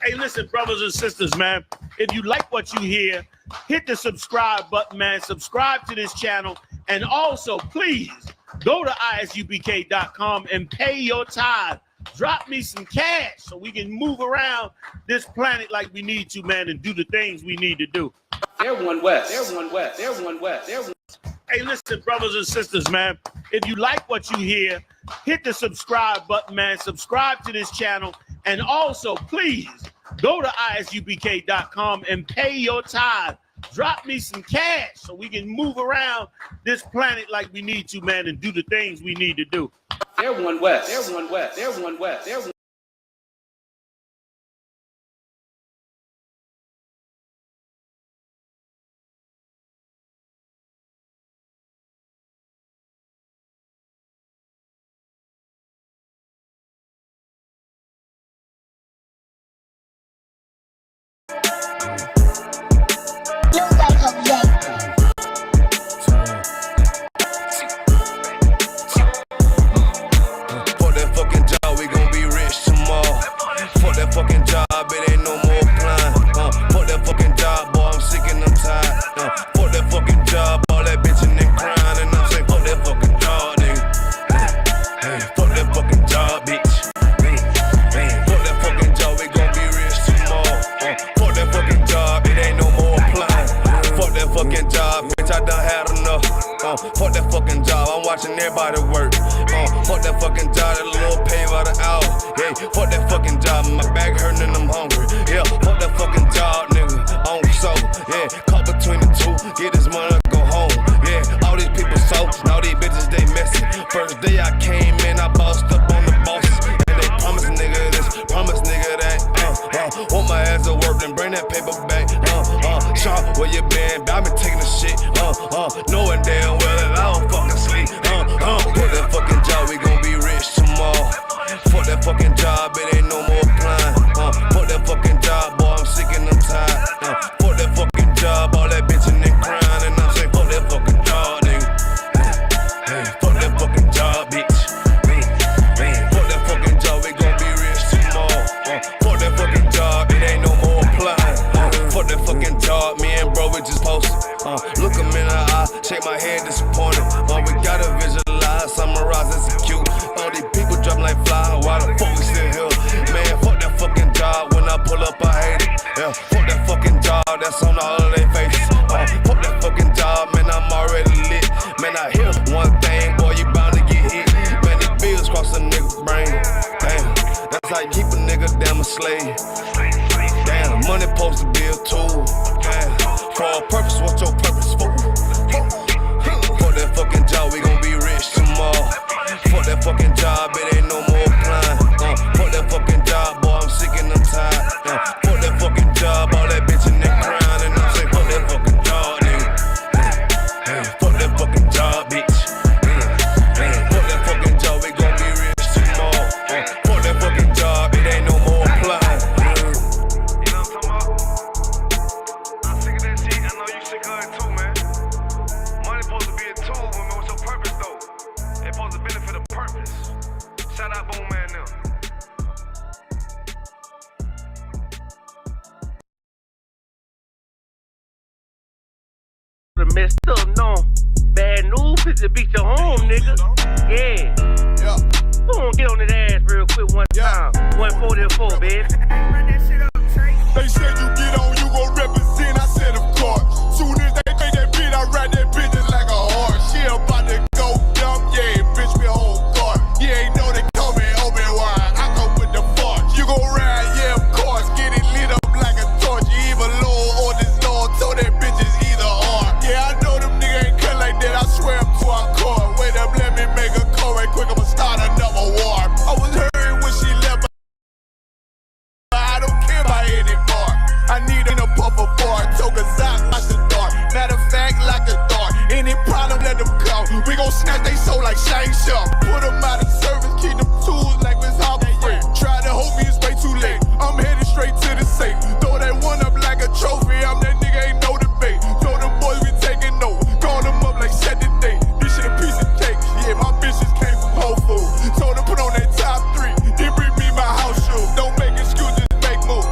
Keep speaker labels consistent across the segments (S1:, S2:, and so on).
S1: Hey, listen, brothers and sisters, man. If you like what you hear, hit the subscribe button, man. Subscribe to this channel. And also, please, go to ISUPK.com and pay your tithe. Drop me some cash so we can move around this planet like we need to, man, and do the things we need to do.
S2: Everyone west. Everyone west. Everyone west. Everyone.
S1: Hey, listen, brothers and sisters, man. If you like what you hear, hit the subscribe button, man. Subscribe to this channel. And also, please, go to ISUPK.com and pay your tithe. Drop me some cash so we can move around this planet like we need to, man, and do the things we need to do.
S2: Everyone west. Everyone west. Everyone west. Everyone.
S3: Fuck that fucking job, I'm watching everybody work. Fuck that fucking job, that little pay by the hour. Yeah, fuck that fucking job, my back hurting and I'm hungry. Yeah, fuck that fucking job, nigga, on soul. Yeah, caught between the two, get this money, go home. Yeah, all these people so, all these bitches, they messy. First day I came in, I bossed up on the bosses. And they promise nigga this, promise nigga that. Want my ass to work and bring that paper back. Sean, where you been? I been taking the shit. Knowing damn well that I don't fucking sleep. Fuck that fucking job, we gon' be rich tomorrow. Fuck that fucking job, it ain't no more applying. Fuck that fucking job, boy, I'm sick and I'm tired. Fuck that fucking job, all that bitching and crying. And I'm saying, fuck that fucking job, nigga. Hey, fuck that fucking job, bitch. Fuck that fucking job, we gon' be rich tomorrow. Fuck that fucking job, it ain't no more applying. Fuck that fucking job, me and bro, we just posted. Look him in the eye, shake my head disappointed. We gotta visualize, summarize, execute. All these people dropping like fly, why the fuck we still here? Man, fuck that fucking job, when I pull up I hate it. Yeah, fuck that fucking job, that's on all of their faces. Fuck that fucking job, man, I'm already lit. Man, I hear one thing, boy, you bound to get hit. Man, these bills cross a nigga's brain. Damn, that's how you keep a nigga damn a slave. Damn, money supposed to be a tool. Damn, for a purpose, what's your purpose for? Fuck that fucking job, we gon' be rich tomorrow. Fuck that fucking job, it ain't no more applying. Fuck that fucking job, boy, I'm sick and I'm tired. Fuck that fucking job, all that bitching and crying. And I'm saying, fuck that fucking job, nigga. Fuck that fucking job, bitch. Fuck that fucking job, we gon' be rich tomorrow. Fuck that fucking job, it ain't no more applying. You know what I'm talking about? I'm sick of that shit, I know you sick of it too, man. Money supposed to be a tool, but what's your purpose though? It's supposed to benefit a purpose. Shout out Boom Man now.
S4: The messed up, no. Bad news is to beat your home, nigga. Yeah. Go on, get on that ass real quick one time. 144, baby.
S5: They said you get on, you gon' represent. I said, of course. Soon as they make that beat, I ride that bitch just like a horse. She about to go dumb, yeah, bitch, me whole car. You ain't know they call me Obi-Wan. I come with the force. You gon' ride, yeah, of course. Get it lit up like a torch. You either Lord or this Lord. So that bitch is either or. Yeah, I know them niggas ain't cut like that. I swear I'm to our core. Wait up, let me make a call right quick. I'ma start another war. I was hurting when she left. I don't care about anymore. I need a puffer for it. Took a sock like the dark. Matter of fact, like a dart. Any problem, let them come. We gon' snatch they soul like Shane Sharp. Put them out of service, keep them tools like Miss Hopper Free. Try to hope me, it's way too late. I'm headed straight to the safe. Throw that one up like a trophy. I'm that nigga, ain't no debate. Told them boys we taking note. Call them up like set the date. This shit a piece of cake. Yeah, my bitches came from Whole Foods. Told them put on that top 3. Then bring me my house shoes. Don't make excuses, make moves.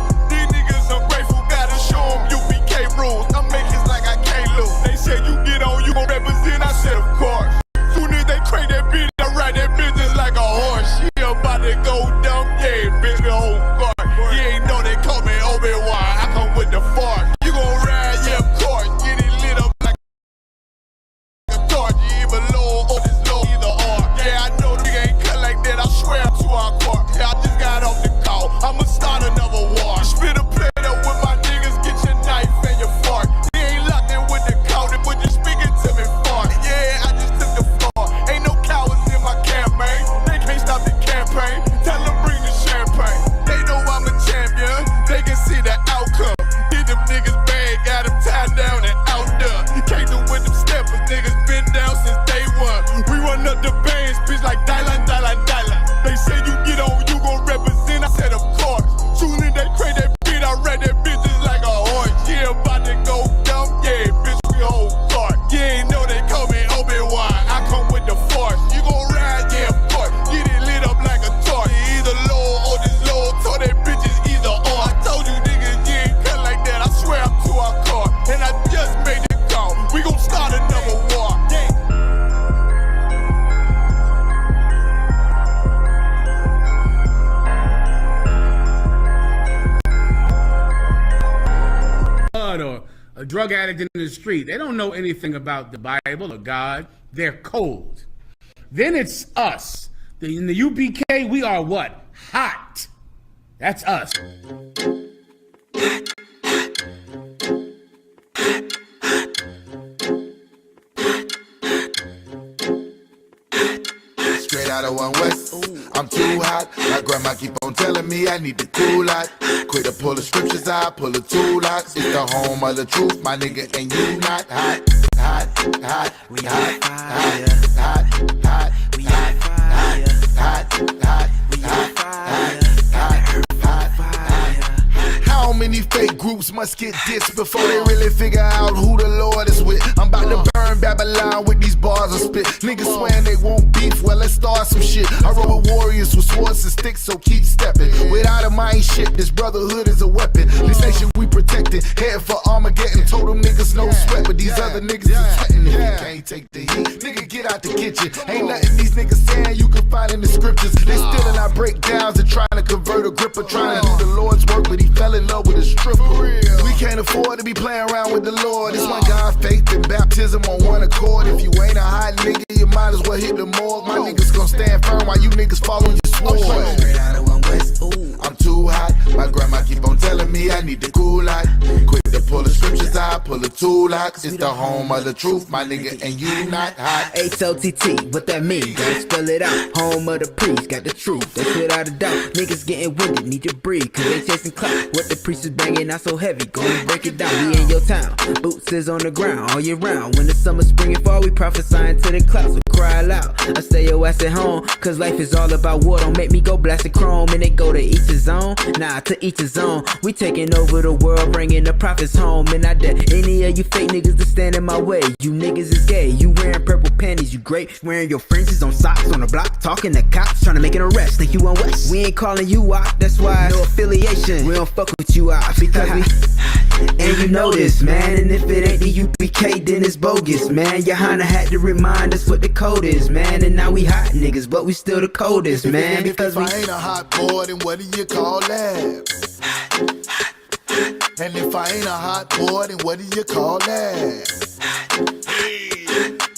S6: drug addict in the street. They don't know anything about the Bible or God. They're cold. Then it's us. In the UPK, we are what? Hot. That's us.
S5: Straight out of 1 West, I'm too hot. My grandma keep on telling me I need to cool out. Quit to pull the scriptures out, pull the two locks. It's the home of the truth, my nigga, and you not hot. Hot, hot, we hot, hot, hot, hot, we hot, hot, hot, hot, we hot, hot, hot, hot. How many fake groups must get dissed before they really figure out who the Lord is with? I'm about to burn Babylon with these bars of spit. Niggas swearing they won't beef, well let's start some shit. I roll with warriors with swords and sticks, so keep stepping. Without a mind shit, this brotherhood is a weapon. This nation we protected, head for Armageddon. Told them niggas no sweat, but these other niggas is sweating. If you can't take the heat, nigga get out the kitchen. Ain't nothing these niggas saying you can find in the scriptures. They stealing our breakdowns and trying to convert a gripper, trying to do the Lord's work, but he fell in love with a stripper. We can't afford to be playing around with the Lord. It's one God, faith, and baptism on one accord. If you ain't a hot nigga, you might as well hit the morgue. My niggas gon' stand firm while you niggas fall on your sword. Straight out of 1 West, I'm too hot. My grandma keep on telling me I need to cool out. Quit to pull the scriptures out, pull the two locks. It's the home of the truth, my nigga, and you not hot.
S7: H-O-T-T, what that mean? Gotta spell it out. Home of the priest, got the truth, that's without a doubt. Niggas getting winded, need to breathe, cause they chasing clout. What the priest is banging out so heavy, gonna break it down. We in your town, boots is on the ground all year round. When the summer, spring, and fall, we prophesying to the clouds. So cry loud, I stay your ass at home, cause life is all about war. Don't make me go blasting chrome, and they go to each his own. Nah, to each his own. We taking over the world, bringing the prophets home. And I dare any of you fake niggas to stand in my way. You niggas is gay, you wearing purple panties, you great. Wearing your fringes on socks on the block, talking to cops, trying to make an arrest. Think you on West? We ain't calling you out, that's why no affiliation. We don't fuck with you out, because we and you know this, man. And if it ain't the UPK, then it's bogus, man. Your Hana had to remind us what the code is, man. And now we hot niggas, but we still the coldest, man. Because
S5: if I ain't a hot boy, then what do you call that? And if I ain't a hot boy, then what do you call that?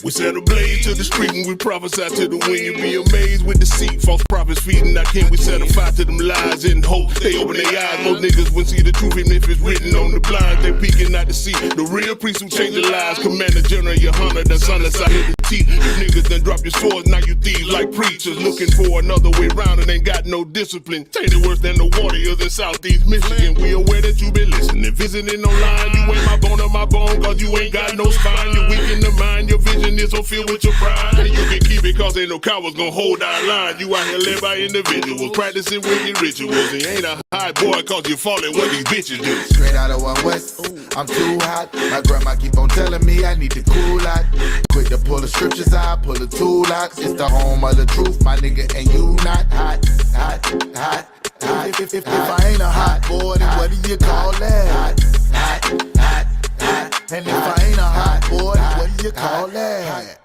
S8: We set a blaze to the street when we prophesy to the wind. You be amazed with deceit, false prophets feeding our king. We set a fire to them lies in hope they open their eyes. Most niggas wouldn't see the truth even if it's written on the blinds. They peeking out to see the real priests who change their lives. Commander General, your hunter, the son that's out here to teach. You niggas done drop your swords, now you thieves like preachers. Looking for another way round and ain't got no discipline. Tainted worse than the warriors in Southeast Michigan. We aware that you been listening, visiting online. You ain't my bone or my bone, cause you ain't got no spine. You weak in the mind, your vision is so filled with your pride. And you can keep it cause ain't no cowards gonna hold our line. You out here led by individuals, practicing wicked rituals. And you ain't a hot boy cause you falling what these bitches do.
S5: Straight out of 1 West, I'm too hot. My grandma keep on telling me I need to cool out. Quit to pull the scriptures out, pull the two locks. It's the home of the truth, my nigga, and you not hot, hot, hot, hot. If I ain't a hot boy, then what do you call that? Hot, hot, hot. And if I ain't a hot boy, then what do you call that?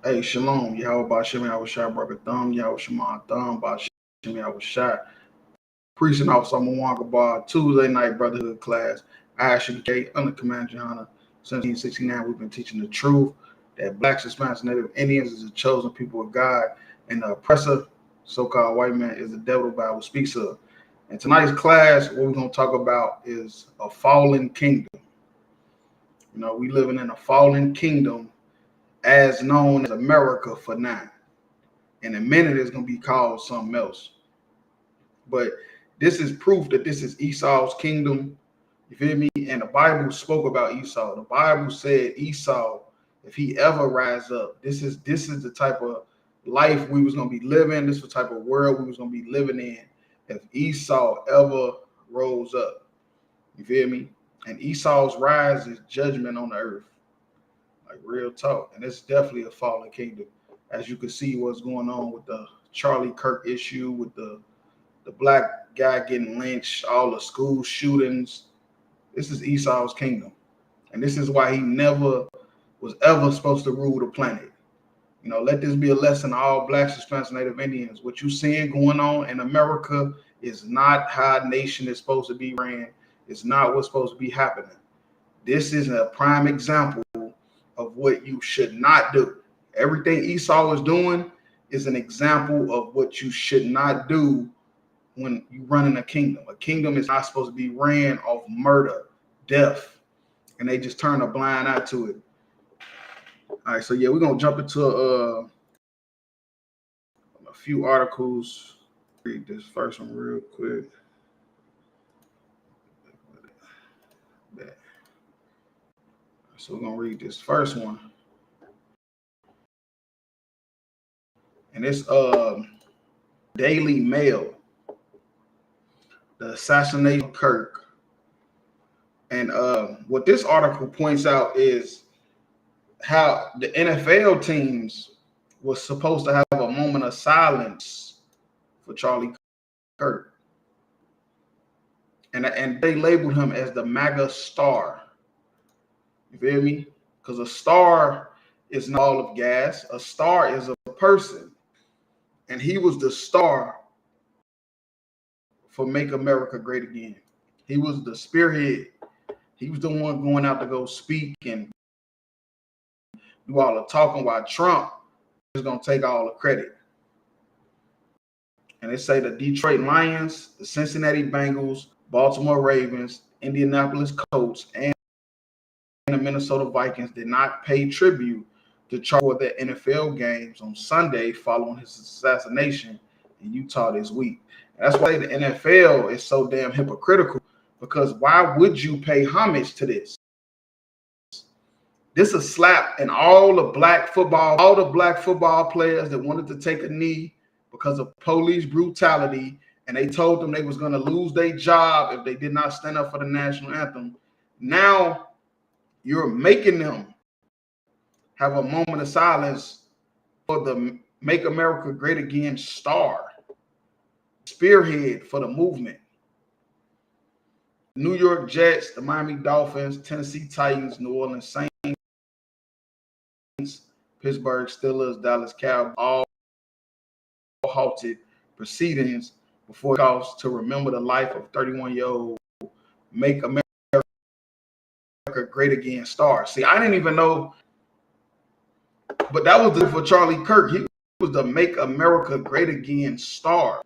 S9: Hey, shalom. Yahweh Bashim, Yahweh Shai, Brother Thumb, Yahweh Shema Thumb, Bashim, Yahweh Shai. Preaching off Summer Bar, Tuesday night brotherhood class, ISUPK, under Command Johanna. Since 1969, we've been teaching the truth that Blacks, Hispanics, Native Indians is the chosen people of God, and the oppressor, so-called white man, is the devil the Bible speaks of. In tonight's class, what we're going to talk about is a fallen kingdom. You know, we living in a fallen kingdom as known as America for now. In a minute, it's going to be called something else. But this is proof that this is Esau's kingdom. You feel me? And the Bible spoke about Esau. The Bible said Esau, if he ever rise up, this is the type of life we was going to be living. This is the type of world we was going to be living in if Esau ever rose up. You feel me? And Esau's rise is judgment on the earth. Like real talk. And it's definitely a fallen kingdom. As you can see what's going on with the Charlie Kirk issue, with the black guy getting lynched, all the school shootings. This is Esau's kingdom. And this is why he never was ever supposed to rule the planet. You know, let this be a lesson to all Blacks, Hispanics, Native Indians. What you seeing going on in America It's not how a nation is supposed to be ran. It's not what's supposed to be happening. This is a prime example of what you should not do. Everything Esau is doing is an example of what you should not do when you run in a kingdom. A kingdom is not supposed to be ran off murder, death, and they just turn a blind eye to it. All right, so yeah, we're gonna jump into a few articles. Read this first one real quick. So we're gonna read this first one, and it's Daily Mail, the assassination of Kirk. And what this article points out is how the NFL teams was supposed to have a moment of silence for Charlie Kirk, and they labeled him as the MAGA star. You feel me? Because a star is not all of gas. A star is a person. And he was the star for Make America Great Again. He was the spearhead. He was the one going out to go speak and do all the talking, while Trump is going to take all the credit. And they say the Detroit Lions, the Cincinnati Bengals, Baltimore Ravens, Indianapolis Colts, and the Minnesota Vikings did not pay tribute to Charlie for their NFL games on Sunday following his assassination in Utah this week. And that's why the NFL is so damn hypocritical, because why would you pay homage to this? This is a slap in all the black football players that wanted to take a knee because of police brutality, and they told them they was going to lose their job if they did not stand up for the national anthem. Now you're making them have a moment of silence for the Make America Great Again star, spearhead for the movement. New York Jets, the Miami Dolphins, Tennessee Titans, New Orleans Saints, Pittsburgh Steelers, Dallas Cowboys all halted proceedings before calls to remember the life of 31-year-old Make America Great Again star. See, I didn't even know, but that was for Charlie Kirk. He was the Make America Great Again star.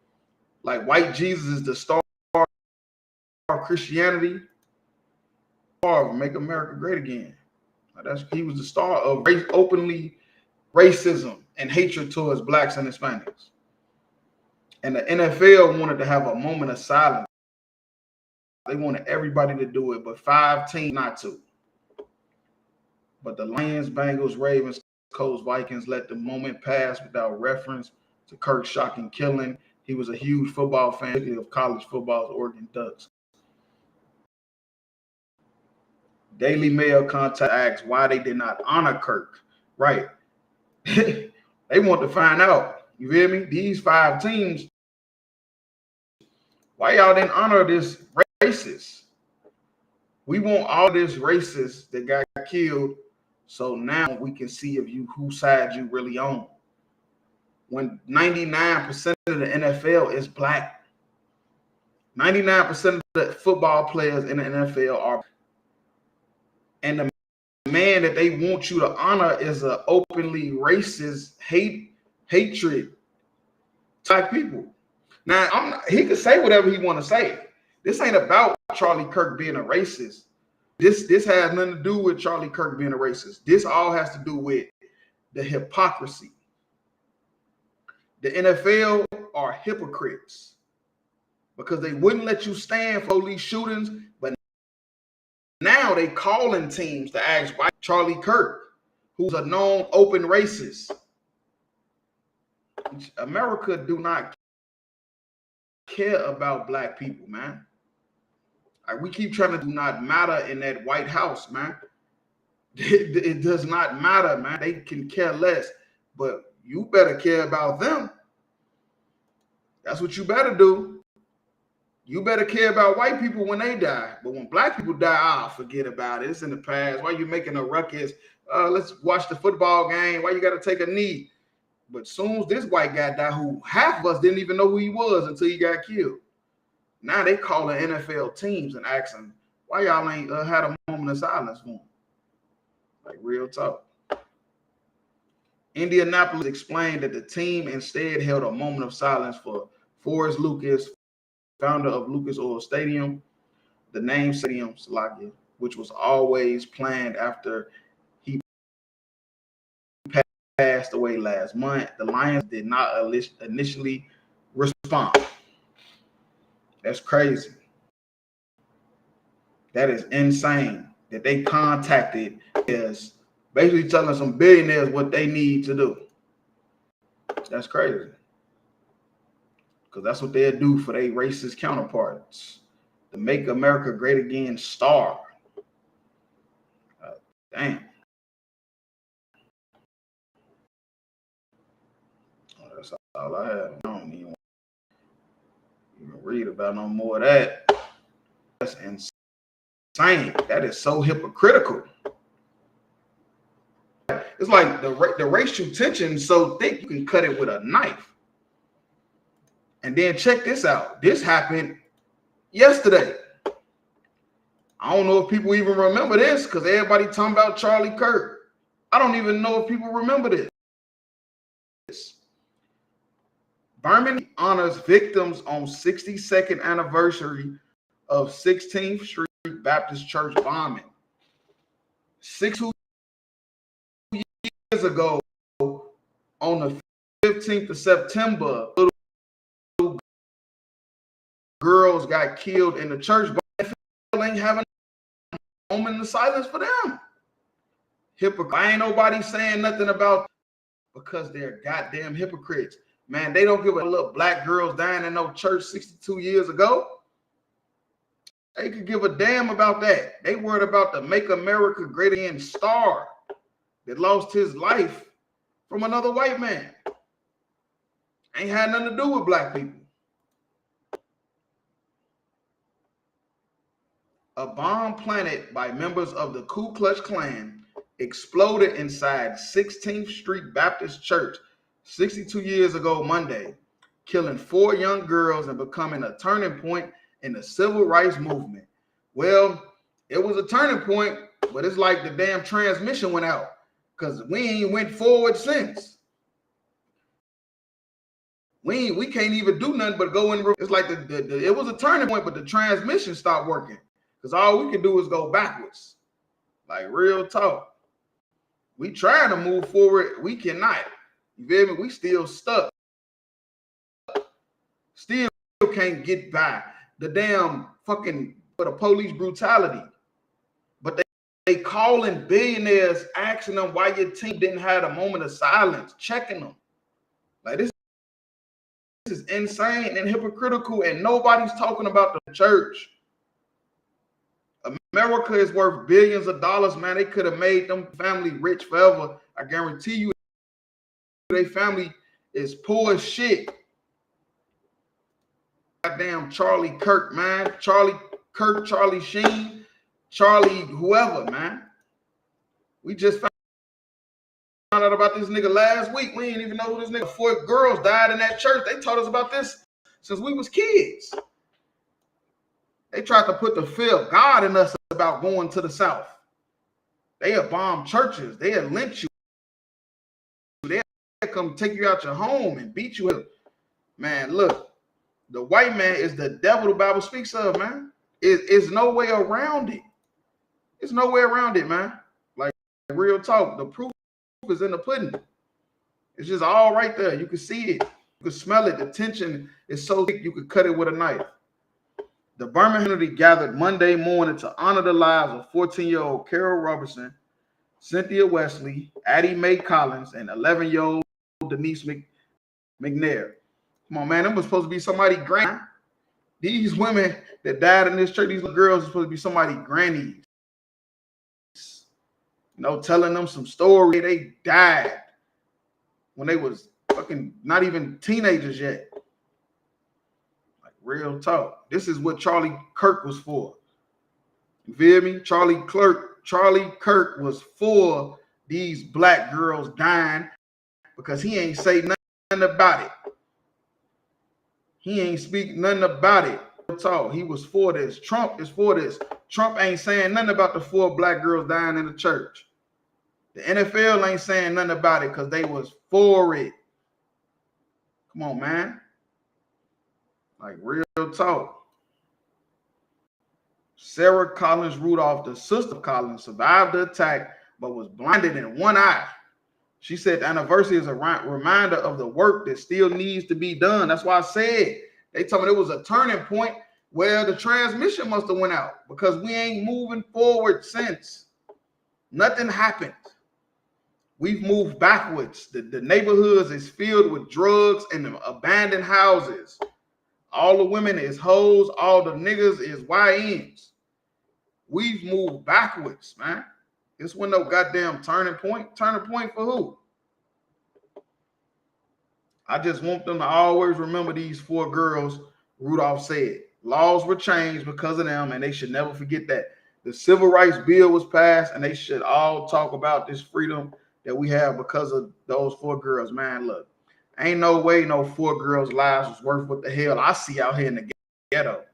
S9: Like white Jesus is the star of Christianity, star of Make America Great Again. He was the star of openly racism and hatred towards blacks and Hispanics. And the NFL wanted to have a moment of silence. They wanted everybody to do it, but 5 teams not to. But the Lions, Bengals, Ravens, Colts, Vikings let the moment pass without reference to Kirk's shocking killing. He was a huge football fan, particularly of college football's Oregon Ducks. Daily Mail contact asks why they did not honor Kirk. Right. They want to find out. You feel me? These 5 teams, why y'all didn't honor this racist? We want all this racist that got killed, so now we can see if you whose side you really on. When 99% of the NFL is black, 99% of the football players in the NFL are black. And the man that they want you to honor is an openly racist, hatred type people. Now, he can say whatever he want to say. This ain't about Charlie Kirk being a racist. This has nothing to do with Charlie Kirk being a racist. This all has to do with the hypocrisy. The NFL are hypocrites because they wouldn't let you stand for these shootings, but now they calling teams to ask why Charlie Kirk, who's a known open racist. America do not care about black people, man. We keep trying to do not matter in that White House, man. It does not matter, man. They can care less, but you better care about them. That's what you better do. You better care about white people when they die. But when black people die, forget about it. It's in the past. Why you making a ruckus? Let's watch the football game. Why you got to take a knee? But soon as this white guy died, who half of us didn't even know who he was until he got killed. Now they calling NFL teams and asking why y'all ain't had a moment of silence for them. Like real talk. Indianapolis explained that the team instead held a moment of silence for Forrest Lucas, founder of Lucas Oil Stadium, the name Stadium Salakia, which was always planned after he passed away last month. The Lions did not initially respond. That's crazy. That is insane that they contacted is basically telling some billionaires what they need to do. That's crazy. Because that's what they'll do for their racist counterparts. The Make America Great Again star. Damn. Oh, that's all I have. I don't even read about no more of that. That's insane. That is so hypocritical. It's like the racial tension is so thick you can cut it with a knife. And then check this out. This happened yesterday. I don't know if people even remember this because everybody talking about Charlie Kirk. I don't even know if people remember this. Birmingham honors victims on 62nd anniversary of 16th Street Baptist Church bombing. 62 years ago, on the 15th of September, little girls got killed in the church, but they ain't having a moment of silence for them. Hypocrite. Ain't nobody saying nothing about because they're goddamn hypocrites. Man, they don't give a little black girls dying in no church 62 years ago. They could give a damn about that. They worried about the Make America Great Again star that lost his life from another white man. Ain't had nothing to do with black people. A bomb planted by members of the Ku Klux Klan exploded inside 16th Street Baptist Church 62 years ago Monday, killing 4 young girls and becoming a turning point in the civil rights movement. Well, it was a turning point, but it's like the damn transmission went out because we ain't went forward since. We can't even do nothing but go in. It's like it was a turning point, but the transmission stopped working because all we can do is go backwards. Like real talk. We trying to move forward, we cannot. You feel me? We still stuck. Still can't get by the damn fucking for the police brutality. But they calling billionaires, asking them why your team didn't have a moment of silence, checking them. Like this is insane and hypocritical, and nobody's talking about the church. America is worth billions of dollars, man. They could have made them family rich forever. I guarantee you, their family is poor as shit. Goddamn Charlie Kirk, man. Charlie Kirk, Charlie Sheen, Charlie whoever, man. We just found out about this nigga last week. We didn't even know who this nigga. 4 girls died in that church. They taught us about this since we was kids. They tried to put the fear of God in us about going to the South. They had bombed churches. They had lynched you. They had come take you out your home and beat you. Man, look, the white man is the devil the Bible speaks of, man. It's no way around it. It's no way around it, man. Like real talk. The proof is in the pudding. It's just all right there. You can see it. You can smell it. The tension is so thick you could cut it with a knife. The Birmingham community gathered Monday morning to honor the lives of 14-year-old Carol Robertson, Cynthia Wesley, Addie Mae Collins, and 11-year-old Denise McNair. Come on, man. Them was supposed to be somebody's grand. These women that died in this church, these little girls are supposed to be somebody's grannies. You know, telling them some story. They died when they was fucking not even teenagers yet. Like real talk. This is what Charlie Kirk was for. You feel me? Charlie Kirk was for these black girls dying because he ain't say nothing about it. He ain't speak nothing about it. talk. He was for this. Trump is for this. Trump ain't saying nothing about the 4 black girls dying in the church. The NFL ain't saying nothing about it because they was for it. Come on, man. Like real talk. Sarah Collins Rudolph, the sister of Collins, survived the attack but was blinded in one eye. She said the anniversary is a reminder of the work that still needs to be done. That's why I said they told me it was a turning point where the transmission must have went out because we ain't moving forward since. Nothing happened. We've moved backwards. The neighborhoods is filled with drugs and abandoned houses. All the women is hoes. All the niggas is YNs. We've moved backwards, man. This wasn't no goddamn turning point. Turning point for who? I just want them to always remember these 4 girls. Rudolph said laws were changed because of them, and they should never forget that. The Civil Rights Bill was passed, and they should all talk about this freedom that we have because of those 4 girls. Man, look, ain't no way no 4 girls' lives was worth what the hell I see out here in the ghetto.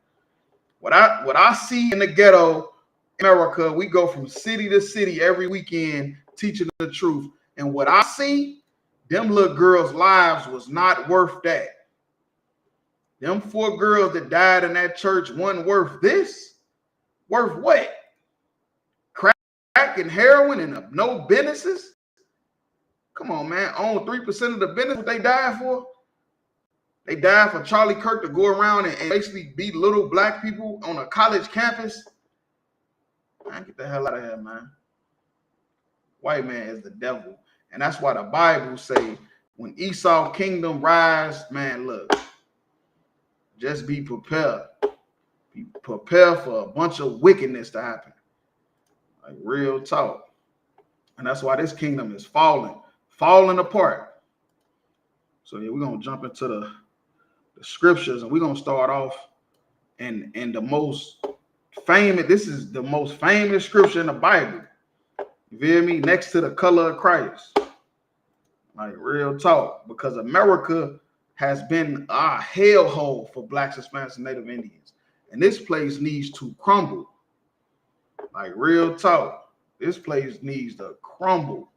S9: What I see in the ghetto, America, we go from city to city every weekend teaching the truth. And what I see, them little girls' lives was not worth that. Them 4 girls that died in that church wasn't worth this. Worth what? Crack and heroin and no businesses? Come on, man. Own 3% of the business what they died for? They died for Charlie Kirk to go around and basically beat little black people on a college campus. Man, get the hell out of here, man. White man is the devil. And that's why the Bible say when Esau's kingdom rise, man, look, just be prepared. Be prepared for a bunch of wickedness to happen. Like real talk. And that's why this kingdom is falling apart. So yeah, we're going to jump into the scriptures, and we're going to start off in the most famous, this is the most famous scripture in the Bible. You feel me? Next to the color of Christ. Like real talk. Because America has been a hellhole for blacks, Hispanics, and Native Indians. And this place needs to crumble. Like real talk. This place needs to crumble.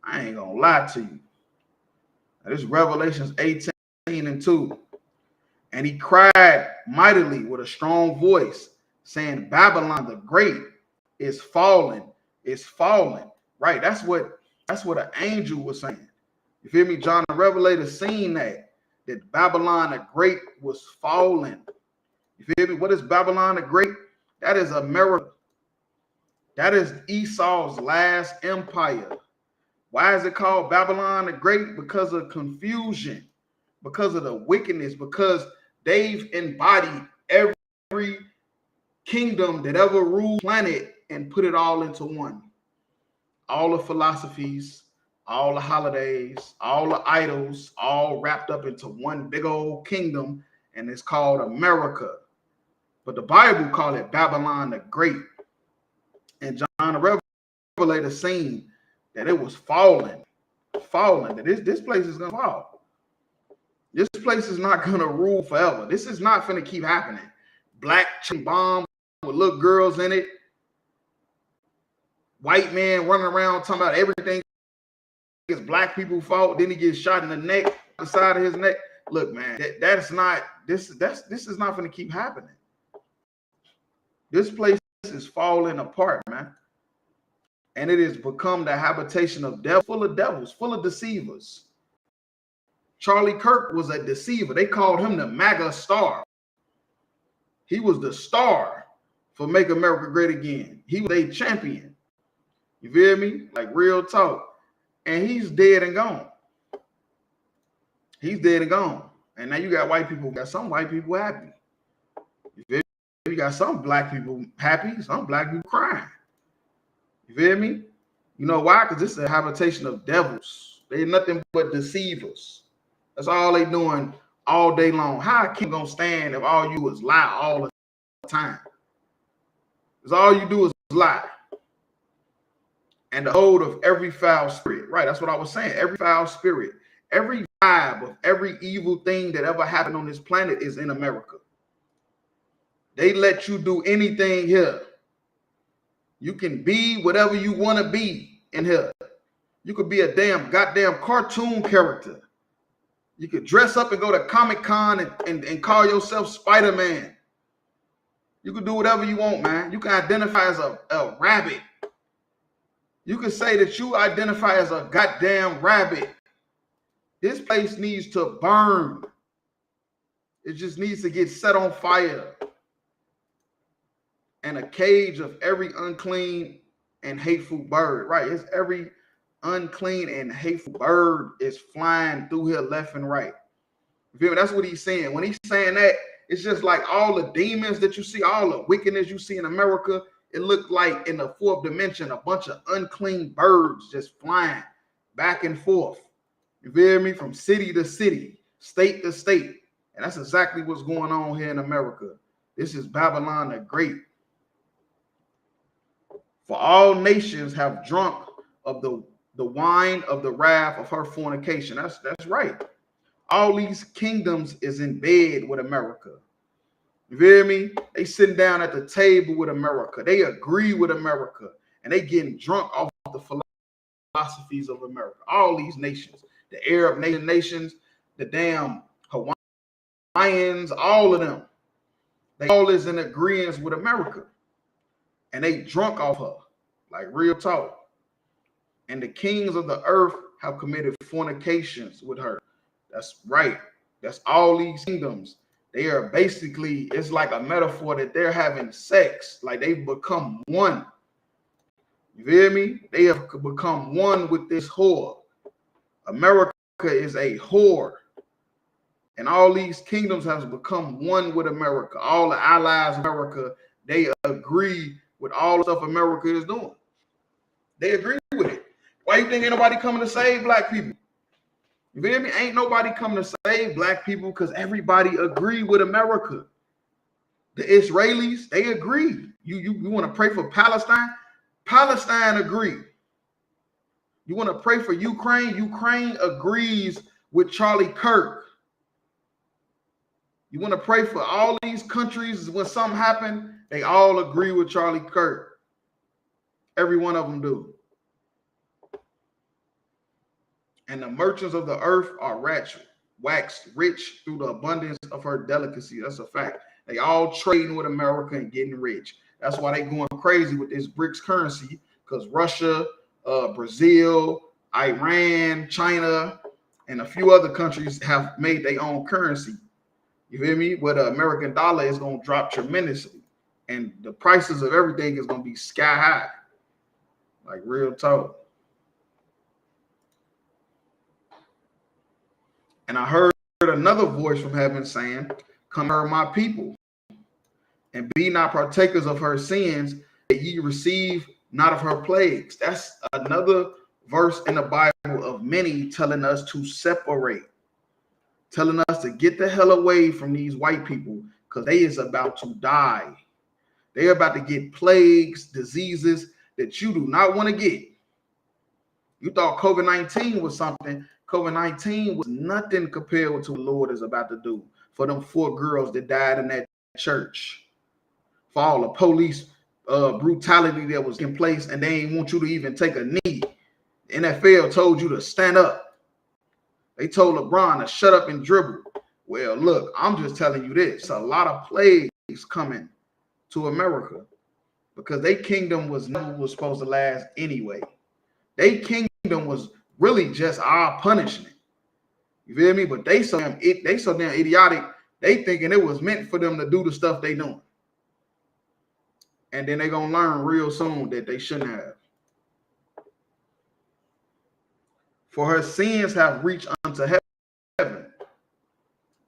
S9: I ain't gonna lie to you. Now, this is Revelations 18:2. And he cried mightily with a strong voice, saying, Babylon the Great is fallen. It's fallen. Right? That's what an angel was saying. You feel me? John the Revelator seen that Babylon the Great was fallen. You feel me? What is Babylon the Great? That is America. That is Esau's last empire. Why is it called Babylon the Great? Because of confusion, because of the wickedness, because they've embodied every kingdom that ever ruled the planet and put it all into one. All the philosophies, all the holidays, all the idols, all wrapped up into one big old kingdom, and it's called America. But the Bible called it Babylon the Great. And John the Revelator seen that it was falling, that this place is going to fall. This place is not going to rule forever. This is not going to keep happening. Black bomb with little girls in it. White man running around talking about everything is black people's fault. Then he gets shot in the neck, the side of his neck. Look, man, this is not going to keep happening. This place is falling apart, man. And it has become the habitation of devils, full of devils, full of deceivers. Charlie Kirk was a deceiver. They called him the MAGA star. He was the star for Make America Great Again. He was a champion. You feel me? Like real talk. And he's dead and gone. He's dead and gone. And now you got white people. Got some white people happy. You feel me? You got some black people happy. Some black people crying. You feel me? You know why? Because this is a habitation of devils. They're nothing but deceivers. That's all they doing all day long. How a king gonna stand if all you is lie all the time? Because all you do is lie. And the hold of every foul spirit. Right, that's what I was saying. Every foul spirit, every vibe of every evil thing that ever happened on this planet is in America. They let you do anything here. You can be whatever you want to be in here. You could be a damn goddamn cartoon character. You could dress up and go to Comic-Con and call yourself Spider-Man. You can do whatever you want, man. You can identify as a rabbit. You can say that you identify as a goddamn rabbit. This place needs to burn. It just needs to get set on fire. And a cage of every unclean and hateful bird. Right, it's every unclean and hateful bird is flying through here left and right. You feel me? That's what he's saying. When he's saying that, it's just like all the demons that you see, all the wickedness you see in America, it looked like in the fourth dimension, a bunch of unclean birds just flying back and forth. You feel me? From city to city, state to state. And that's exactly what's going on here in America. This is Babylon the Great. For all nations have drunk of the wine of the wrath of her fornication. That's right. All these kingdoms is in bed with America. You feel me? They sitting down at the table with America. They agree with America. And they getting drunk off the philosophies of America. All these nations. The Arab nations, the damn Hawaiians, all of them. They all is in agreement with America. And they drunk off her. Like real talk. And the kings of the earth have committed fornications with her. That's right. That's all these kingdoms. They are basically, it's like a metaphor that they're having sex. Like they've become one. You feel me? They have become one with this whore. America is a whore. And all these kingdoms have become one with America. All the allies of America, they agree with all the stuff America is doing. They agree with it. Why you think ain't nobody coming to save black people? You feel me? Ain't nobody coming to save black people because everybody agree with America. The Israelis, they agree. You want to pray for Palestine? Palestine agree. You want to pray for Ukraine? Ukraine agrees with Charlie Kirk. You want to pray for all these countries when something happened? They all agree with Charlie Kirk. Every one of them do. And the merchants of the earth are waxed rich through the abundance of her delicacy. That's a fact. They all trading with America and getting rich. That's why they going crazy with this BRICS currency, because Russia, Brazil, Iran, China, and a few other countries have made their own currency. You feel me? Where the American dollar is going to drop tremendously. And the prices of everything is going to be sky high. Like real talk. And I heard another voice from heaven saying, "Come, her my people, and be not partakers of her sins, that ye receive not of her plagues." That's another verse in the Bible of many telling us to separate, telling us to get the hell away from these white people because they is about to die. They're about to get plagues, diseases that you do not want to get. You thought COVID-19 was something. COVID-19 was nothing compared to what the Lord is about to do for them 4 girls that died in that church, for all the police brutality that was in place, and they didn't want you to even take a knee. The NFL told you to stand up. They told LeBron to shut up and dribble. Well, look, I'm just telling you this. A lot of plagues coming to America because their kingdom was never supposed to last anyway. Their kingdom was really just our punishment. You feel me? But they so damn idiotic. They thinking it was meant for them to do the stuff they doing. And then they gonna learn real soon that they shouldn't have. For her sins have reached unto heaven,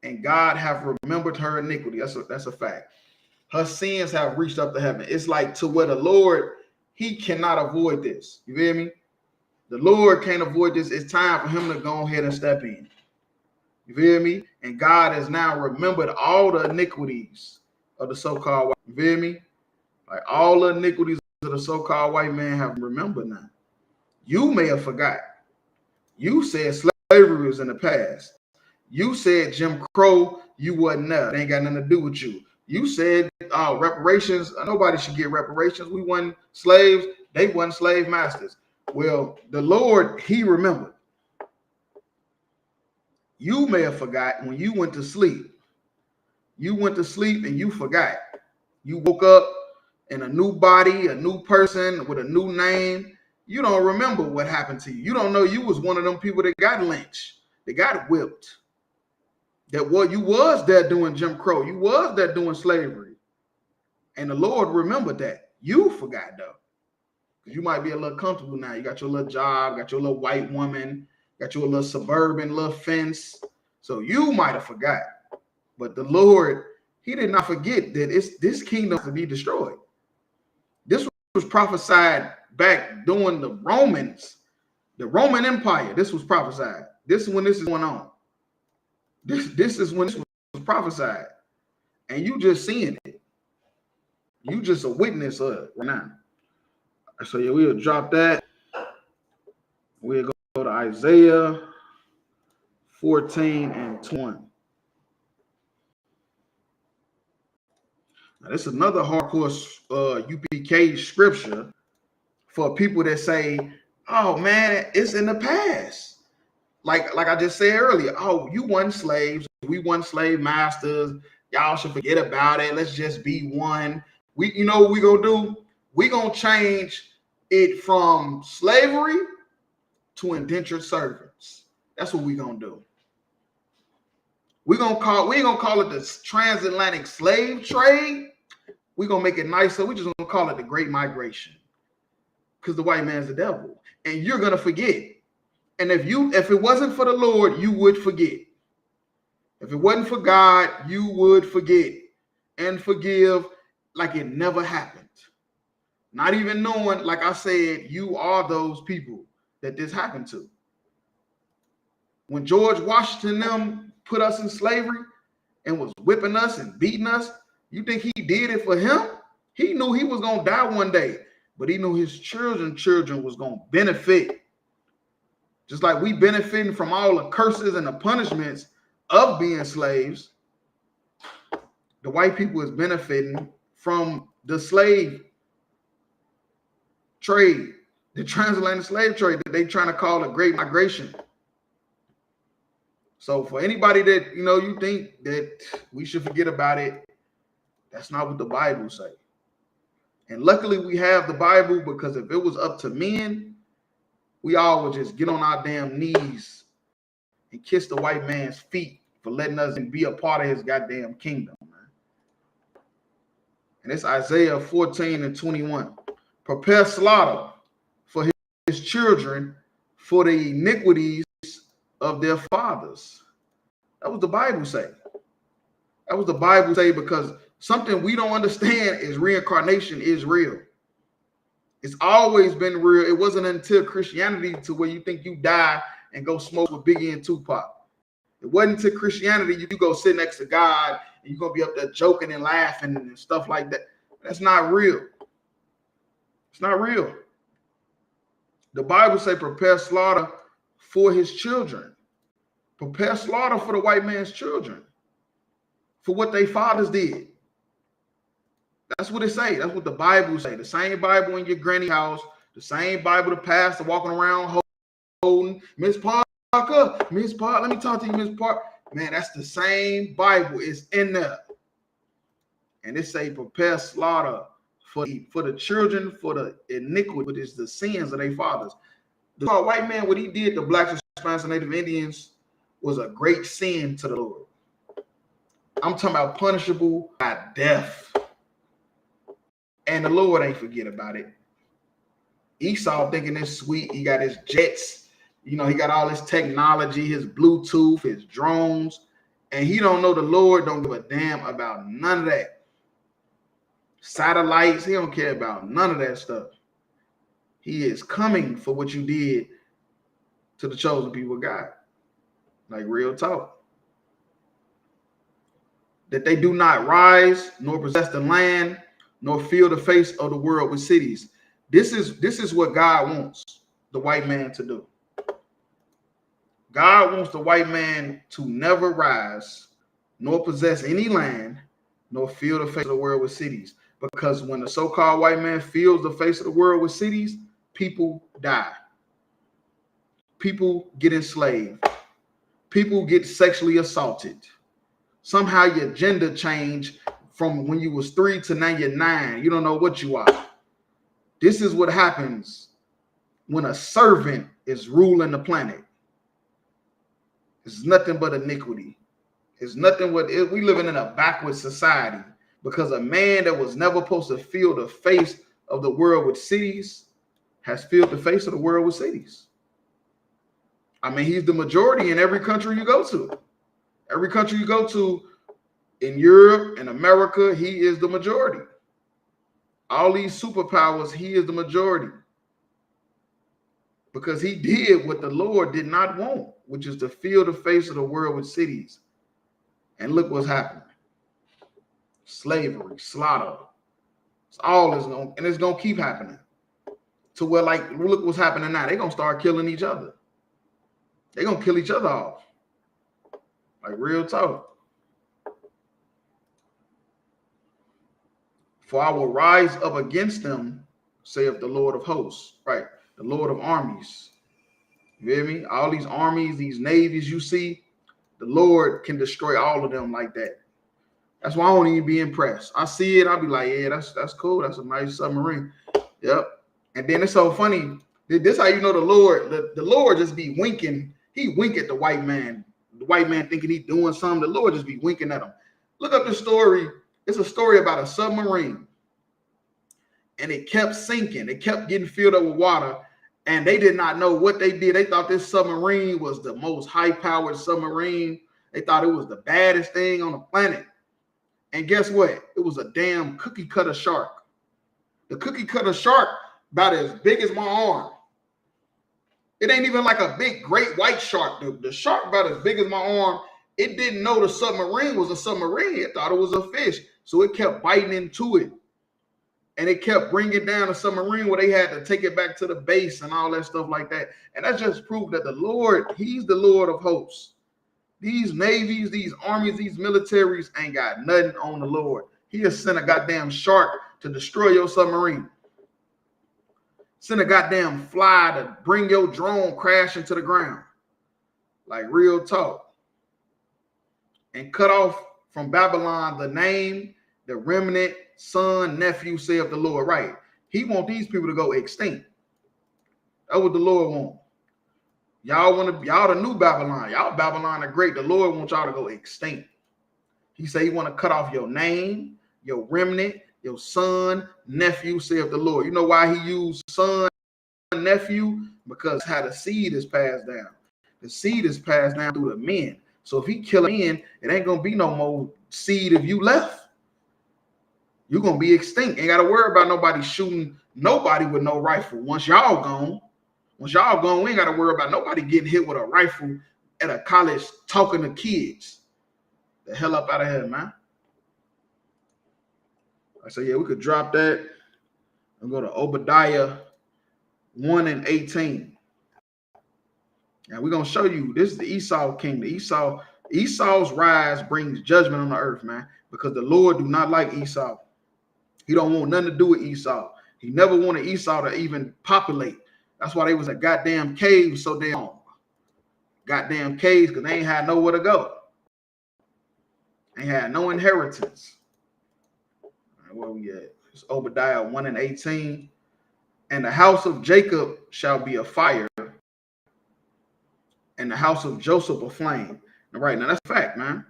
S9: and God have remembered her iniquity. That's a fact. Her sins have reached up to heaven. It's like to where the Lord, he cannot avoid this. You feel me? The Lord can't avoid this. It's time for him to go ahead and step in. You feel me? And God has now remembered all the iniquities of the so-called white. You feel me? Like all the iniquities of the so-called white man have remembered now. You may have forgot. You said slavery was in the past. You said Jim Crow, you wasn't there. It ain't got nothing to do with you. You said reparations. Nobody should get reparations. We weren't slaves. They weren't slave masters. Well, the Lord, he remembered. You may have forgot when you went to sleep. You went to sleep and you forgot. You woke up in a new body, a new person with a new name. You don't remember what happened to you. You don't know you was one of them people that got lynched, that got whipped. That what you was there doing Jim Crow. You was there doing slavery. And the Lord remembered that. You forgot though. Because you might be a little comfortable now. You got your little job, got your little white woman, got your little suburban little fence. So you might have forgot. But the Lord, he did not forget that this kingdom to be destroyed. This was prophesied back during the Romans, the Roman Empire. This was prophesied. This is when this is going on. This is when this was prophesied. And you just seeing it. You just a witness of it right now. So yeah, we'll drop that. We'll go to Isaiah 14 and 20. Now, this is another hardcore UPK scripture for people that say, oh man, it's in the past. Like I just said earlier, oh, you weren't slaves, we weren't slave masters. Y'all should forget about it. Let's just be one. You know what we gonna do? We gonna change it from slavery to indentured servants. That's what we gonna do. We ain't gonna call it the transatlantic slave trade. We're gonna make it nicer. We just gonna call it the Great Migration. Because the white man's the devil. And you're gonna forget. And if it wasn't for the Lord, you would forget. If it wasn't for God, you would forget and forgive like it never happened. Not even knowing, like I said, you are those people that this happened to. When George Washington them put us in slavery and was whipping us and beating us, you think he did it for him? He knew he was going to die one day, but he knew his children was going to benefit. Just like we benefiting from all the curses and the punishments of being slaves, the white people is benefiting from the slave trade, the transatlantic slave trade that they trying to call the Great Migration. So for anybody that, you think that we should forget about it, that's not what the Bible say. And luckily we have the Bible, because if it was up to men, we all would just get on our damn knees and kiss the white man's feet for letting us be a part of his goddamn kingdom, man. And it's Isaiah 14 and 21. Prepare slaughter for his children for the iniquities of their fathers. That was the Bible say. That was the Bible say, because something we don't understand is reincarnation is real. It's always been real. It wasn't until Christianity to where you think you die and go smoke with Biggie and Tupac. It wasn't until Christianity you go sit next to God and you're going to be up there joking and laughing and stuff like that. That's not real. It's not real. The Bible say prepare slaughter for his children. Prepare slaughter for the white man's children, for what they fathers did. That's what it say. That's what the Bible say. The same Bible in your granny house, the same Bible the pastor walking around holding. Miss Parker, Miss Parker, let me talk to you, Miss Parker. Man, that's the same Bible. It's in there. And it say prepare slaughter for the children, for the iniquity, which is the sins of their fathers. The white man, what he did to blacks, Hispanics, and Native Indians was a great sin to the Lord. I'm talking about punishable by death. And the Lord ain't forget about it. Esau thinking it's sweet. He got his jets. He got all his technology, his Bluetooth, his drones. And he don't know the Lord don't give a damn about none of that. Satellites, he don't care about none of that stuff. He is coming for what you did to the chosen people of God. Like real talk. That they do not rise, nor possess the land, nor fill the face of the world with cities. This is what God wants the white man to do. God wants the white man to never rise, nor possess any land, nor fill the face of the world with cities. Because when the so-called white man fills the face of the world with cities, people die. People get enslaved. People get sexually assaulted. Somehow your gender changed from when you was 3 to now you're 9. You don't know what you are. This is what happens when a servant is ruling the planet. It's nothing but iniquity. It's nothing but we living in a backward society because a man that was never supposed to fill the face of the world with cities has filled the face of the world with cities. I mean, he's the majority in every country you go to. Every country you go to in Europe and America, he is the majority. All these superpowers, he is the majority. Because he did what the Lord did not want, which is to fill the face of the world with cities. And look what's happening. Slavery, slaughter. It's all is going, and it's going to keep happening. To where, like, look what's happening now. They're going to start killing each other. They're going to kill each other off. Like, real talk. For I will rise up against them, saith the Lord of hosts. Right. The Lord of armies. You hear me? All these armies, these navies you see, the Lord can destroy all of them like that. That's why I don't even be impressed. I see it, I'll be like, yeah, that's cool. That's a nice submarine. Yep. And then it's so funny. This how you know the Lord just be winking. He wink at the white man. The white man thinking he doing something. The Lord just be winking at him. Look up the story. It's a story about a submarine. And it kept sinking. It kept getting filled up with water. And they did not know what they did. They thought this submarine was the most high-powered submarine. They thought it was the baddest thing on the planet. And guess what? It was a damn cookie cutter shark. The cookie cutter shark about as big as my arm. It ain't even like a big great white shark. The shark about as big as my arm. It didn't know the submarine was a submarine. It thought it was a fish. So it kept biting into it. And it kept bringing down a submarine where they had to take it back to the base and all that stuff like that. And that just proved that the Lord, he's the Lord of hosts. These navies, these armies, these militaries ain't got nothing on the Lord. He has sent a goddamn shark to destroy your submarine. Send a goddamn fly to bring your drone crashing to the ground. Like real talk. And cut off from Babylon the name, the remnant, son, nephew, saith the Lord. Right. He want these people to go extinct. That's what the Lord want. Y'all the new Babylon. Y'all Babylon are great. The Lord wants y'all to go extinct. He said he want to cut off your name, your remnant, your son, nephew, saith the Lord. You know why he used son, nephew? Because how the seed is passed down. The seed is passed down through the men. So if he kill men, it ain't gonna be no more seed if you left. You're gonna be extinct. Ain't gotta worry about nobody shooting nobody with no rifle. Once y'all gone, we ain't gotta worry about nobody getting hit with a rifle at a college talking to kids. The hell up out of here, man. I said, yeah, we could drop that and go to Obadiah 1 and 18. Now we're gonna show you this is the Esau kingdom. Esau's rise brings judgment on the earth, man, because the Lord do not like Esau. He don't want nothing to do with Esau. He never wanted Esau to even populate. That's why they was a goddamn cave so damn long. Goddamn caves, because they ain't had nowhere to go. They had no inheritance. All right, where we at? It's Obadiah 1 and 18. And the house of Jacob shall be a fire, and the house of Joseph a flame. All right, now that's a fact, man.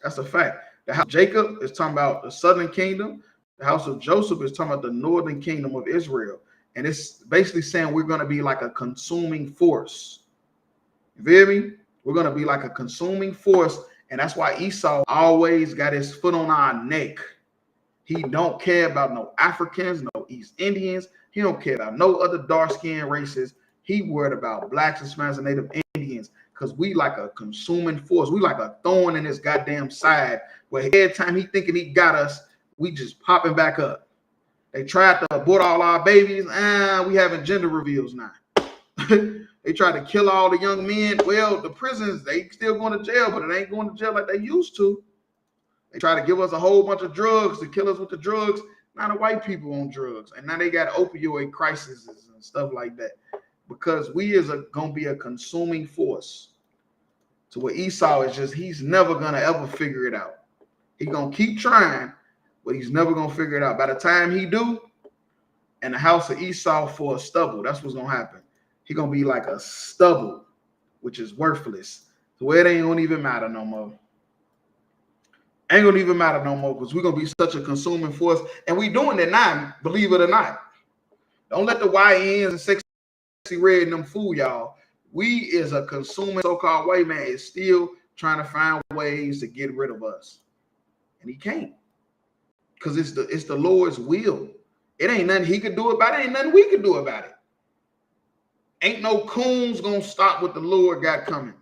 S9: That's a fact. The house of Jacob is talking about the southern kingdom. The house of Joseph is talking about the northern kingdom of Israel. And it's basically saying we're going to be like a consuming force. You feel me? We're going to be like a consuming force. And that's why Esau always got his foot on our neck. He don't care about no Africans, no East Indians. He don't care about no other dark-skinned races. He worried about blacks, Hispanics, and Native Indians because we like a consuming force. We like a thorn in his goddamn side where every time he thinking he got us, we just popping back up. They tried to abort all our babies. We having gender reveals now. They tried to kill all the young men. Well, the prisons, they still going to jail, but it ain't going to jail like they used to. They try to give us a whole bunch of drugs to kill us with the drugs. Now the white people on drugs, and now they got opioid crises and stuff like that, because we is gonna be a consuming force. So what Esau is just, he's never gonna ever figure it out. He gonna keep trying, but he's never gonna figure it out. By the time he do, in the house of Esau for a stubble, that's what's gonna happen. He gonna be like a stubble, which is worthless. So it ain't gonna even matter no more. Ain't gonna even matter no more, because we're gonna be such a consuming force, and we doing it now, believe it or not. Don't let the YNs and sexy red and them fool y'all. We is a consuming so-called white man is still trying to find ways to get rid of us, and he can't, because it's the Lord's will. It ain't nothing he could do about it. Ain't nothing we could do about it. Ain't no coons gonna stop what the Lord got coming.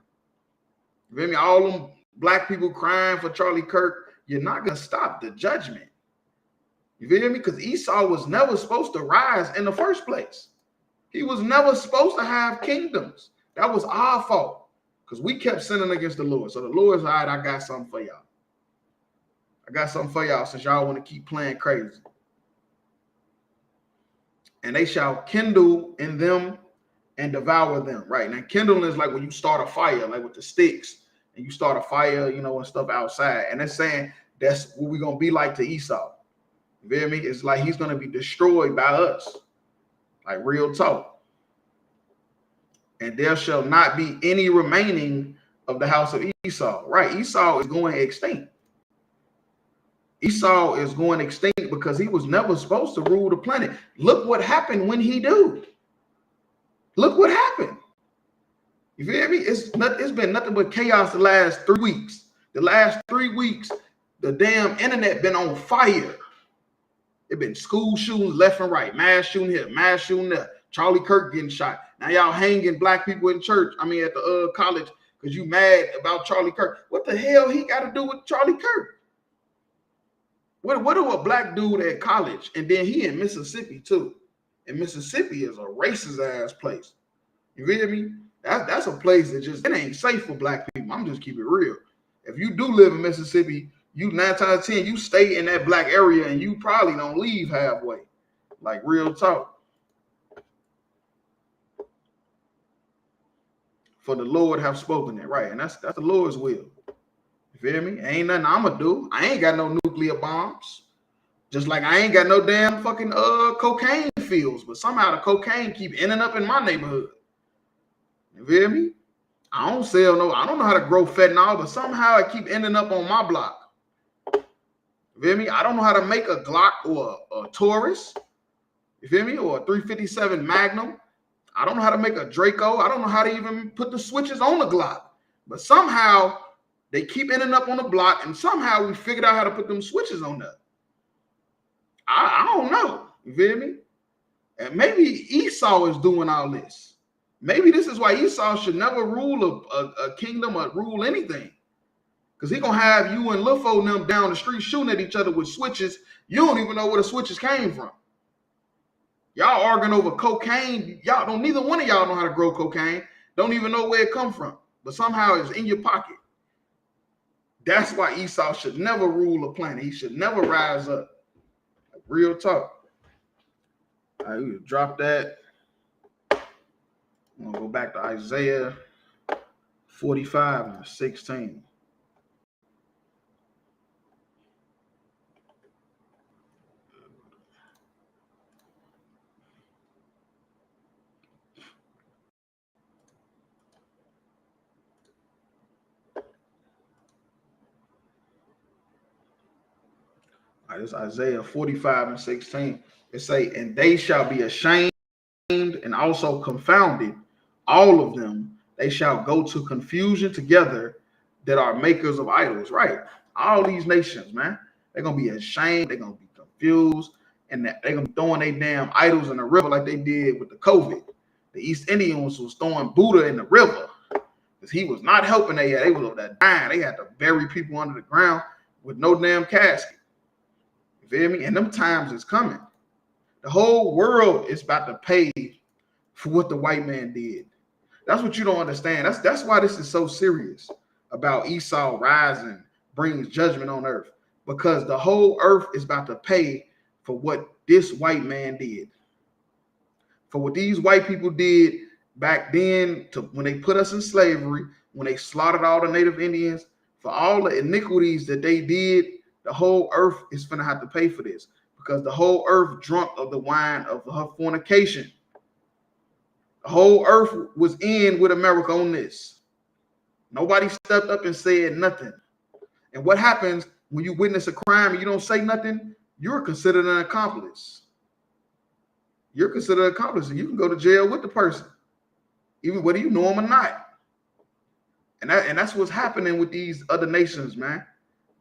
S9: You feel me? All them black people crying for Charlie Kirk, you're not gonna stop the judgment. You feel me? Because Esau was never supposed to rise in the first place. He was never supposed to have kingdoms. That was our fault, because we kept sinning against the Lord. So the Lord's, all right, I got something for y'all. I got something for y'all, since y'all want to keep playing crazy. And they shall kindle in them and devour them. Right now, kindling is like when you start a fire, like with the sticks, and you start a fire, you know, and stuff outside. And it's saying that's what we're gonna be like to Esau. You feel me? It's like he's gonna be destroyed by us, like real talk. And there shall not be any remaining of the house of Esau. Right? Esau is going extinct. Esau is going extinct because he was never supposed to rule the planet. Look what happened when he do. Look what happened. You feel me? It's been nothing but chaos the last 3 weeks. The last 3 weeks, the damn internet been on fire. It been school shootings left and right, mass shooting here, mass shooting there. Charlie Kirk getting shot. Now y'all hanging black people in church. I mean at the college, because you mad about Charlie Kirk. What the hell he got to do with Charlie Kirk? What do a black dude at college, and then he in Mississippi too? And Mississippi is a racist ass place. You feel me? That's a place that just, it ain't safe for black people. I'm just keeping it real. If you do live in Mississippi, you 9 times out of 10, you stay in that black area, and you probably don't leave halfway. Like real talk. For the Lord have spoken it, right? And that's the Lord's will. You feel me? Ain't nothing I'm gonna do. I ain't got no nuclear bombs. Just like I ain't got no damn fucking cocaine fields, but somehow the cocaine keep ending up in my neighborhood. You feel me? I don't sell no, I don't know how to grow fentanyl, but somehow it keep ending up on my block. You feel me? I don't know how to make a Glock or a Taurus. You feel me? Or a 357 Magnum. I don't know how to make a Draco. I don't know how to even put the switches on the Glock. But somehow they keep ending up on the block, and somehow we figured out how to put them switches on there. I don't know. You feel me? And maybe Esau is doing all this. Maybe this is why Esau should never rule a kingdom or rule anything. Because he's going to have you and Lil' and them down the street shooting at each other with switches. You don't even know where the switches came from. Y'all arguing over cocaine. Y'all don't, neither one of y'all know how to grow cocaine. Don't even know where it come from. But somehow it's in your pocket. That's why Esau should never rule a planet. He should never rise up. Like real talk. All right, we drop that. I'm going to go back to Isaiah 45 and 16. All right, it's Isaiah 45 and 16. It say, and they shall be ashamed and also confounded, all of them. They shall go to confusion together that are makers of idols. Right. All these nations, man, they're going to be ashamed. They're going to be confused. And they're going to be throwing their damn idols in the river like they did with the COVID. The East Indians was throwing Buddha in the river because he was not helping they was over there dying. They had to bury people under the ground with no damn casket. You feel me? And them times is coming. The whole world is about to pay for what the white man did. That's what you don't understand. That's why this is so serious about Esau rising, brings judgment on earth. because the whole earth is about to pay for what this white man did. For what these white people did back then, when they put us in slavery, when they slaughtered all the native Indians, for all the iniquities that they did, the whole earth is going to have to pay for this, because the whole earth drunk of the wine of her fornication. The whole earth was in with America on this. Nobody stepped up and said nothing. And what happens when you witness a crime and you don't say nothing? You're considered an accomplice. You're considered an accomplice, and you can go to jail with the person, even whether you know them or not. And that's what's happening with these other nations, man.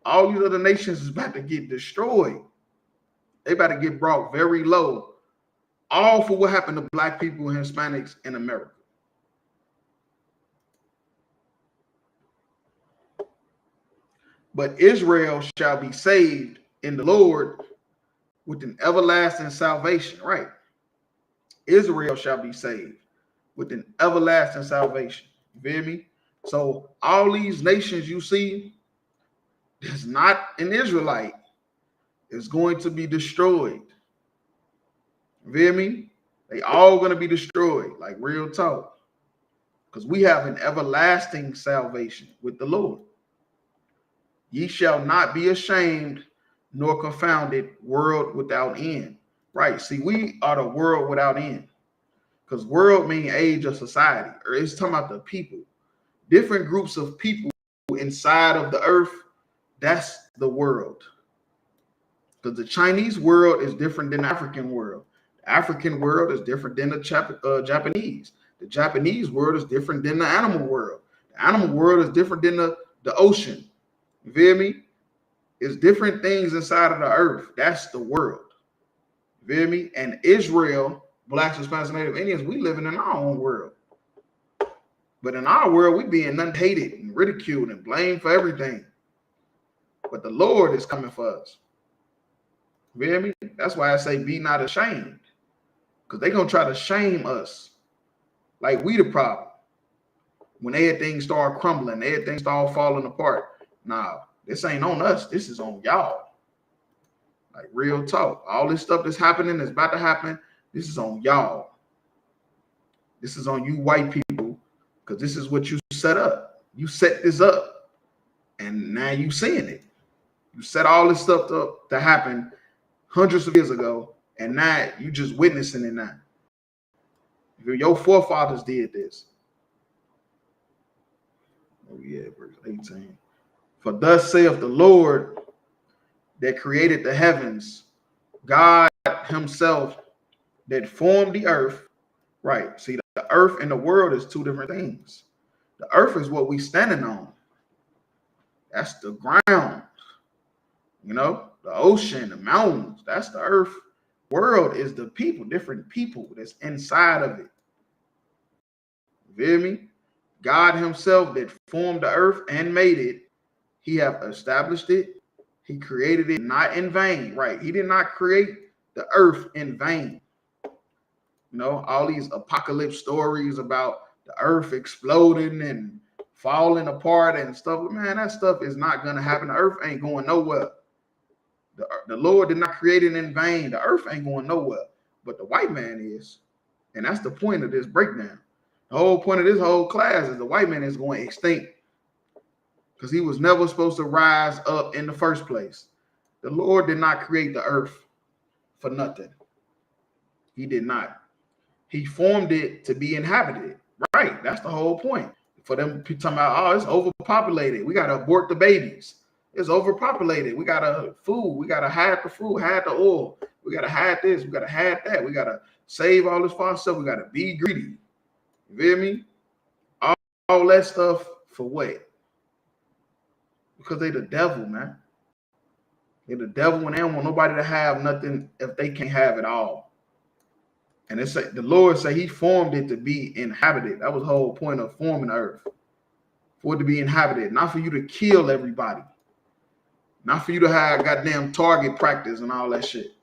S9: All these other nations is about to get destroyed. They about to get brought very low. All for what happened to black people and Hispanics in America. But Israel shall be saved in the Lord with an everlasting salvation, right? Israel shall be saved with an everlasting salvation. You feel me? So all these nations you see, there's not an Israelite, is going to be destroyed. You feel me? They all going to be destroyed, like real talk. Because we have an everlasting salvation with the Lord. Ye shall not be ashamed nor confounded, world without end. Right. See, we are the world without end. Because world means age of society, or it's talking about the people. Different groups of people inside of the earth, that's the world. Because the Chinese world is different than the African world. The African world is different than the Japanese. The Japanese world is different than the animal world. The animal world is different than the ocean. You feel me? It's different things inside of the earth. That's the world. You feel me? And Israel, blacks, Hispanics, Native Indians, we living in our own world. But in our world, we being none hated and ridiculed and blamed for everything. But the Lord is coming for us. You feel me? That's why I say be not ashamed. Because they're going to try to shame us. Like we the problem. When everything start crumbling, everything start falling apart. Nah, this ain't on us. This is on y'all. Like real talk. All this stuff that's happening, that's about to happen, this is on y'all. This is on you white people, because this is what you set up. You set this up, and now you seeing it. You set all this stuff up to happen hundreds of years ago, and now you just witnessing it now. Your forefathers did this. Oh yeah, verse 18. For thus saith the Lord that created the heavens, God himself that formed the earth. Right. See, the earth and the world is two different things. The earth is what we standing on. That's the ground. You know, the ocean, the mountains, that's the earth. World is the people, different people that's inside of it. You feel me? God himself that formed the earth and made it, he have established it. He created it not in vain, right? He did not create the earth in vain. You know, all these apocalypse stories about the earth exploding and falling apart and stuff. Man, that stuff is not going to happen. The earth ain't going nowhere. The Lord did not create it in vain. The earth ain't going nowhere. But the white man is. And that's the point of this breakdown. The whole point of this whole class is the white man is going extinct. Because he was never supposed to rise up in the first place. The Lord did not create the earth for nothing. He did not. He formed it to be inhabited. Right. That's the whole point. For them talking about, oh, it's overpopulated. We got to abort the babies. It's overpopulated. We got to food. We got to hide the food, hide the oil. We got to hide this. We got to hide that. We got to save all this fun stuff. We got to be greedy. You feel me? All that stuff for what? Because they the devil, man. They're the devil, and they don't want nobody to have nothing if they can't have it all. And it's the Lord say he formed it to be inhabited. That was the whole point of forming the earth. For it to be inhabited, not for you to kill everybody. Not for you to have goddamn target practice and all that shit.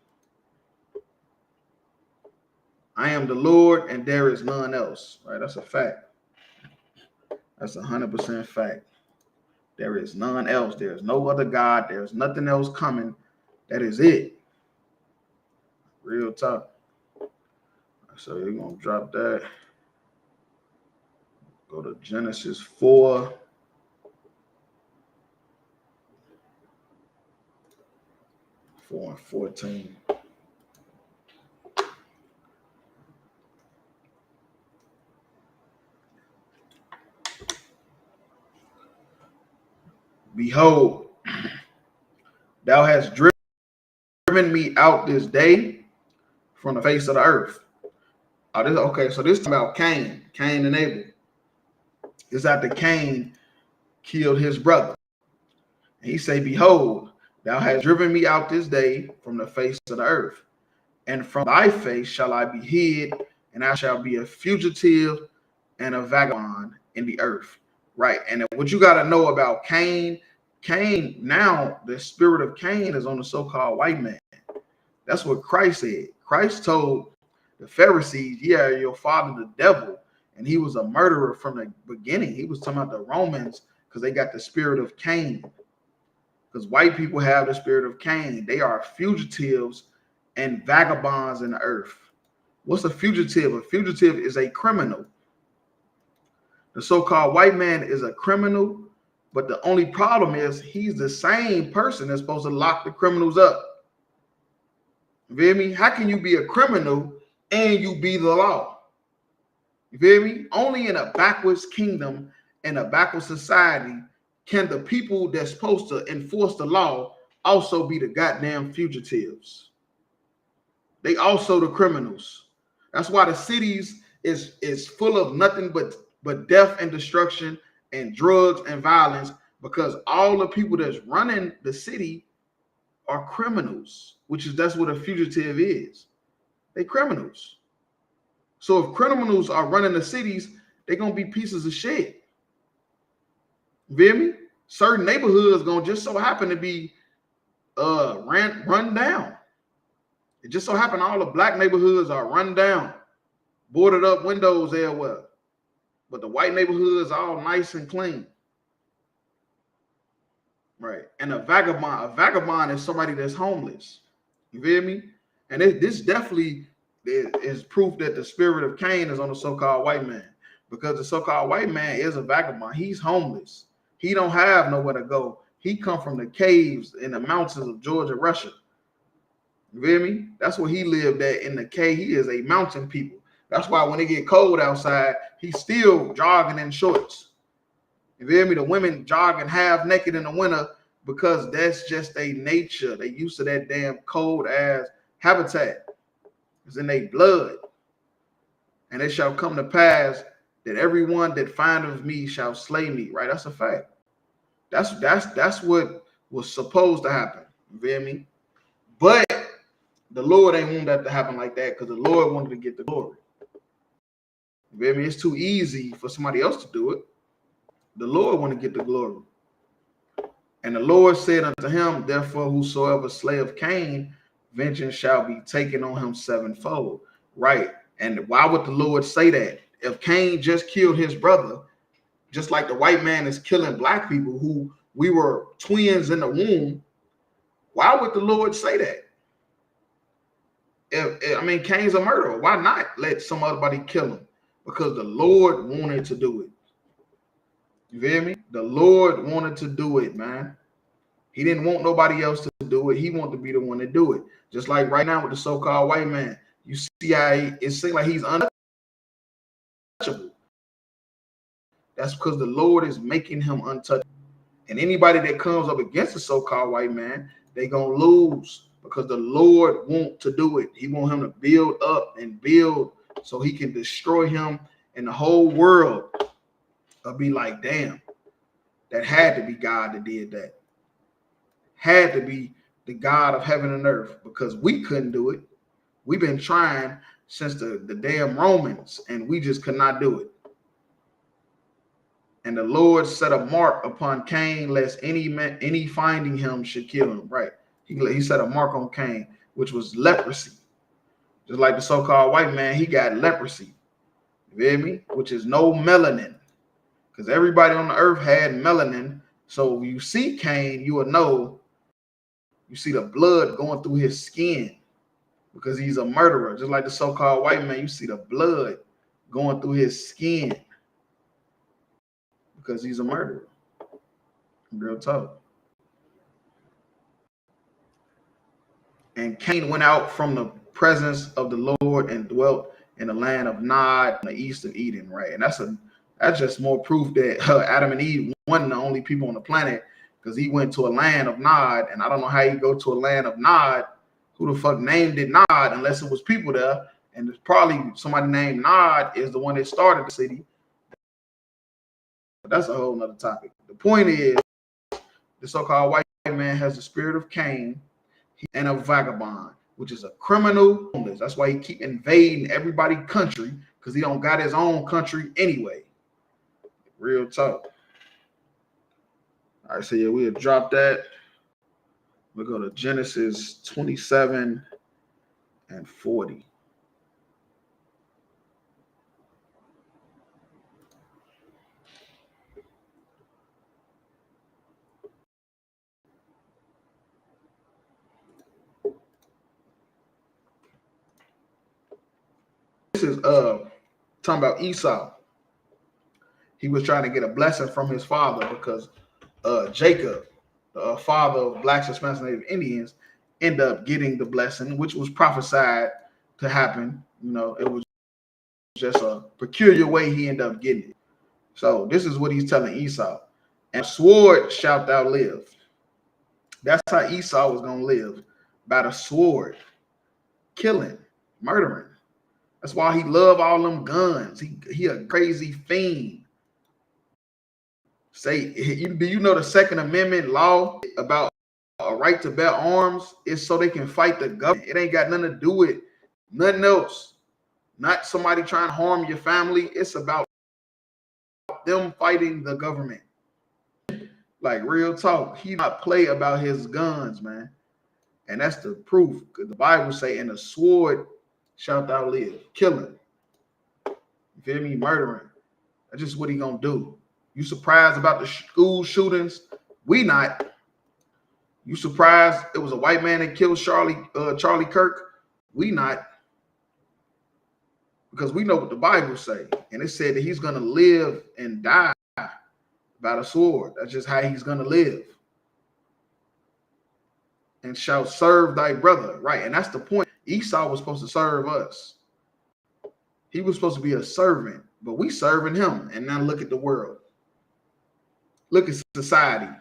S9: I am the Lord and there is none else. Right? That's a fact. That's 100% fact. There is none else. There's no other God. There's nothing else coming. That is it. Real talk. So you're going to drop that. Go to Genesis 4. And 14. Behold, thou hast driven me out this day from the face of the earth. Okay, so this is about Cain and Abel. It's after Cain killed his brother. And he say, behold, thou hast driven me out this day from the face of the earth, and from thy face shall I be hid, and I shall be a fugitive and a vagabond in the earth. Right. And what you got to know about Cain, now the spirit of Cain is on the so-called white man. That's what Christ said. Christ told the Pharisees, yeah, your father the devil, and he was a murderer from the beginning. He was talking about the Romans because they got the spirit of Cain. Because white people have the spirit of Cain. They are fugitives and vagabonds in the earth. What's a fugitive? A fugitive is a criminal. The so-called white man is a criminal, but the only problem is he's the same person that's supposed to lock the criminals up. You feel me? How can you be a criminal and you be the law? You feel me? Only in a backwards kingdom and a backwards society can the people that's supposed to enforce the law also be the goddamn fugitives. They also the criminals. That's why the cities is full of nothing but death and destruction and drugs and violence, because all the people that's running the city are criminals, that's what a fugitive is. They criminals. So if criminals are running the cities, they're gonna be pieces of shit. You feel me? Certain neighborhoods gonna just so happen to be run down. It just so happen all the black neighborhoods are run down, boarded up windows everywhere. But the white neighborhoods are all nice and clean. Right. And a vagabond is somebody that's homeless. You feel me? And this definitely is proof that the spirit of Cain is on the so-called white man, because the so-called white man is a vagabond. He's homeless. He don't have nowhere to go. He come from the caves in the mountains of Georgia, Russia. You feel me? That's where he lived at, in the cave. He is a mountain people. That's why when it get cold outside, he's still jogging in shorts. You feel me? The women jogging half naked in the winter because that's just their nature. They used to that damn cold ass habitat. It's in their blood. And it shall come to pass that everyone that findeth me shall slay me. Right? That's a fact. That's what was supposed to happen. You feel me? But the Lord ain't want that to happen like that, because the Lord wanted to get the glory. You feel me? It's too easy for somebody else to do it. The Lord want to get the glory. And the Lord said unto him, therefore, whosoever slayeth Cain, vengeance shall be taken on him sevenfold. Right. And why would the Lord say that? If Cain just killed his brother, just like the white man is killing black people who we were twins in the womb, why would the Lord say that? If Cain's a murderer. Why not let somebody kill him? Because the Lord wanted to do it. You feel me? The Lord wanted to do it, man. He didn't want nobody else to do it. He wanted to be the one to do it. Just like right now with the so-called white man. You see how it seems like he's untouchable. That's because the Lord is making him untouchable. And anybody that comes up against the so-called white man, they're going to lose, because the Lord wants to do it. He wants him to build up and build so he can destroy him, and the whole world will be like, damn, that had to be God that did that. Had to be the God of heaven and earth, because we couldn't do it. We've been trying since the damn Romans, and we just could not do it. And the Lord set a mark upon Cain, lest any finding him should kill him. Right. He set a mark on Cain, which was leprosy. Just like the so-called white man, he got leprosy. You feel me? Which is no melanin. Because everybody on the earth had melanin So when you see Cain, you will know, you see the blood going through his skin because he's a murderer. Just like the so-called white man, you see the blood going through his skin because he's a murderer. Real talk. And Cain went out from the presence of the Lord and dwelt in the land of Nod, in the east of Eden, right? And that's just more proof that Adam and Eve weren't the only people on the planet, because he went to a land of Nod, and I don't know how you go to a land of Nod. Who the fuck named it Nod unless it was people there? And it's probably somebody named Nod is the one that started the city. But that's a whole nother topic. The point is, the so-called white man has the spirit of Cain and a vagabond, which is a criminal. That's why he keep invading everybody's country, because he don't got his own country anyway. Real talk. All right, so yeah, we'll drop that. We'll go to Genesis 27 and 40. This is talking about Esau. He was trying to get a blessing from his father because Jacob, the father of blacks, Hispanics, and Native Indians, end up getting the blessing, which was prophesied to happen. You know, it was just a peculiar way he ended up getting it. So this is what he's telling Esau. And sword shalt thou live. That's how Esau was going to live, by the sword, killing, murdering. That's why he loved all them guns. He a crazy fiend. Do you know the Second Amendment law about a right to bear arms is so they can fight the government? It ain't got nothing to do with nothing else. Not somebody trying to harm your family. It's about them fighting the government. Like real talk. He not play about his guns, man. And that's the proof. The Bible say, "In a sword shalt thou live." Killing. You feel me? Murdering. That's just what he gonna do. You surprised about the school shootings? We not. You surprised it was a white man that killed Charlie Kirk? We not. Because we know what the Bible say. And it said that he's going to live and die by the sword. That's just how he's going to live. And shall serve thy brother. Right. And that's the point. Esau was supposed to serve us. He was supposed to be a servant. But we serving him. And now look at the world. Look at society.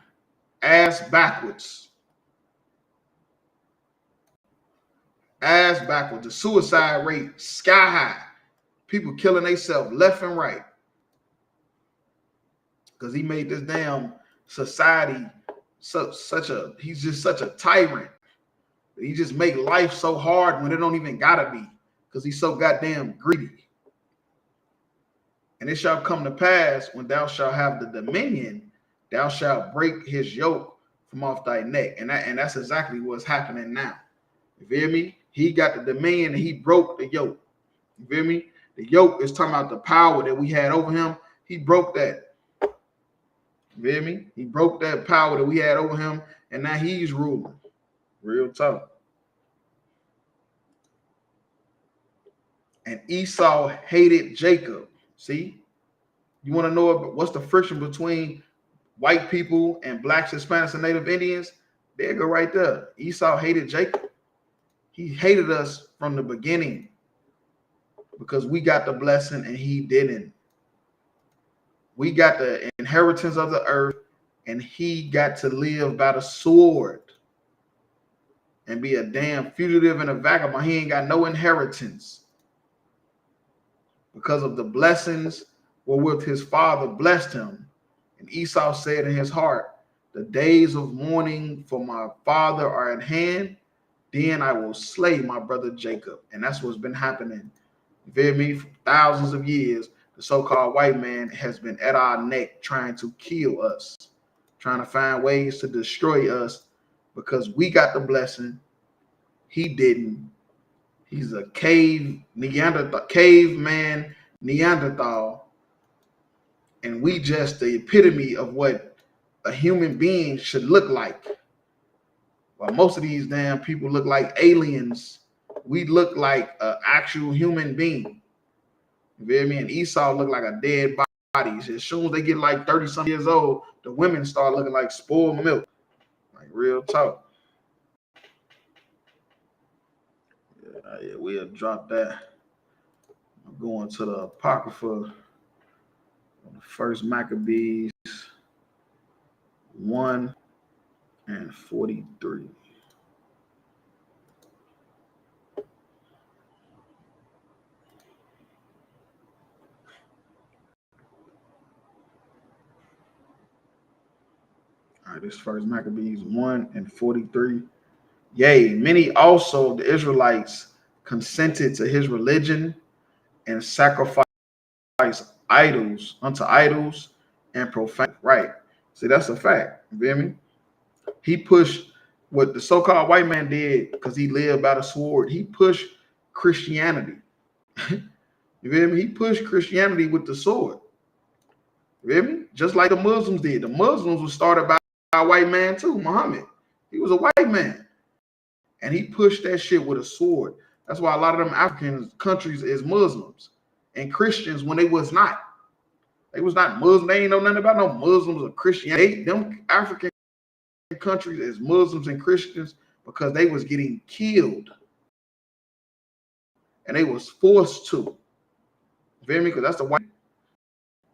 S9: Ass backwards. Ass backwards. The suicide rate sky high. People killing themselves left and right. Because he made this damn society he's just such a tyrant. He just make life so hard when it don't even gotta be. Because he's so goddamn greedy. And it shall come to pass, when thou shalt have the dominion, thou shalt break his yoke from off thy neck. And that's exactly what's happening now. You feel me? He got the dominion and he broke the yoke. You feel me? The yoke is talking about the power that we had over him. He broke that. You feel me? He broke that power that we had over him, and now he's ruling. Real talk. And Esau hated Jacob. See? You want to know what's the friction between white people and blacks, Hispanics, and Native Indians? There you go right there. Esau hated Jacob. He hated us from the beginning because we got the blessing and he didn't. We got the inheritance of the earth and he got to live by the sword and be a damn fugitive and a vagabond. He ain't got no inheritance because of the blessings wherewith his father blessed him. And Esau said in his heart, "The days of mourning for my father are at hand. Then I will slay my brother Jacob." And that's what's been happening. You feel me? For thousands of years, the so-called white man has been at our neck trying to kill us, trying to find ways to destroy us because we got the blessing. He didn't. He's a caveman Neanderthal. And we just the epitome of what a human being should look like. Well, most of these damn people look like aliens. We look like an actual human being. You feel me? And Esau look like a dead body. As soon as they get like 30-something years old, the women start looking like spoiled milk. Like real talk. Yeah, we'll drop that. I'm going to the Apocrypha. First Maccabees 1 and 43. All right, this First Maccabees 1 and 43. Yea, many also of the Israelites consented to his religion and sacrificed idols unto idols and profane. Right. See, that's a fact. You feel me? He pushed what the so-called white man did because he lived by the sword. He pushed Christianity. You feel me? He pushed Christianity with the sword. You feel me? Just like the Muslims did. The Muslims were started by a white man too, Muhammad. He was a white man. And he pushed that shit with a sword. That's why a lot of them African countries is Muslims and Christians when they was not. They was not Muslim. They ain't know nothing about no Muslims or Christianity. Them African countries is Muslims and Christians because they was getting killed. And they was forced to. You feel me? Because that's the white.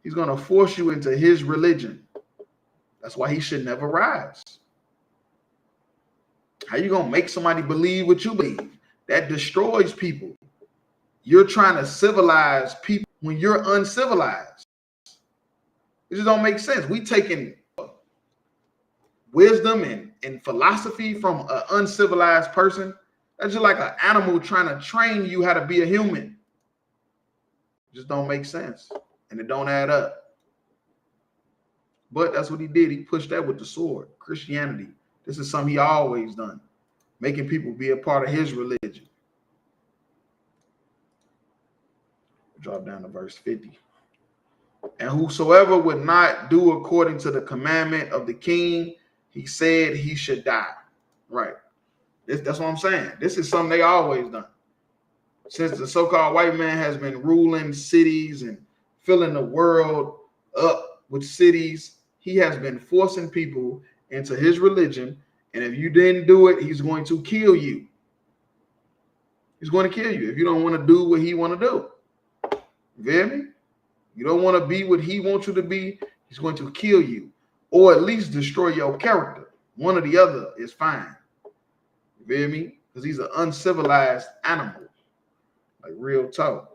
S9: He's going to force you into his religion. That's why he should never rise. How you going to make somebody believe what you believe? That destroys people. You're trying to civilize people when you're uncivilized. It just don't make sense. We taking wisdom and philosophy from an uncivilized person. That's just like an animal trying to train you how to be a human. It just don't make sense. And it don't add up. But that's what he did. He pushed that with the sword. Christianity. This is something he always done. Making people be a part of his religion. Drop down to verse 50. And whosoever would not do according to the commandment of the king, he said he should die. Right. That's what I'm saying. This is something they always done. Since the so-called white man has been ruling cities and filling the world up with cities, he has been forcing people into his religion. And if you didn't do it, he's going to kill you. He's going to kill you if you don't want to do what he want to do. You feel me? You don't want to be what he wants you to be, he's going to kill you. Or at least destroy your character. One or the other is fine. You feel me? Because he's an uncivilized animal. Like real talk.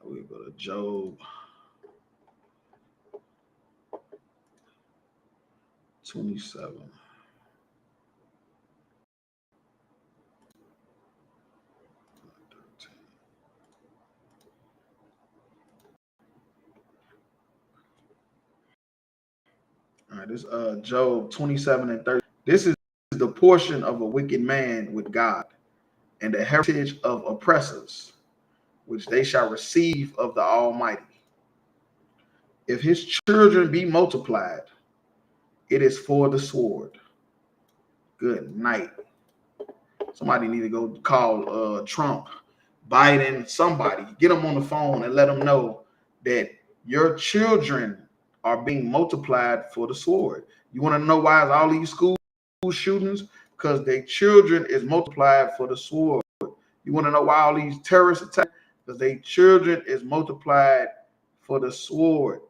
S9: We go to Job 27. All right, this Job 27 and 30. This is the portion of a wicked man with God, and the heritage of oppressors, which they shall receive of the Almighty. If his children be multiplied, it is for the sword. Good night. Somebody need to go call Trump, Biden, somebody. Get them on the phone and let them know that your children are being multiplied for the sword. You want to know why is all these school shootings? Because their children is multiplied for the sword. You want to know why all these terrorist attacks? Because their children is multiplied for the sword.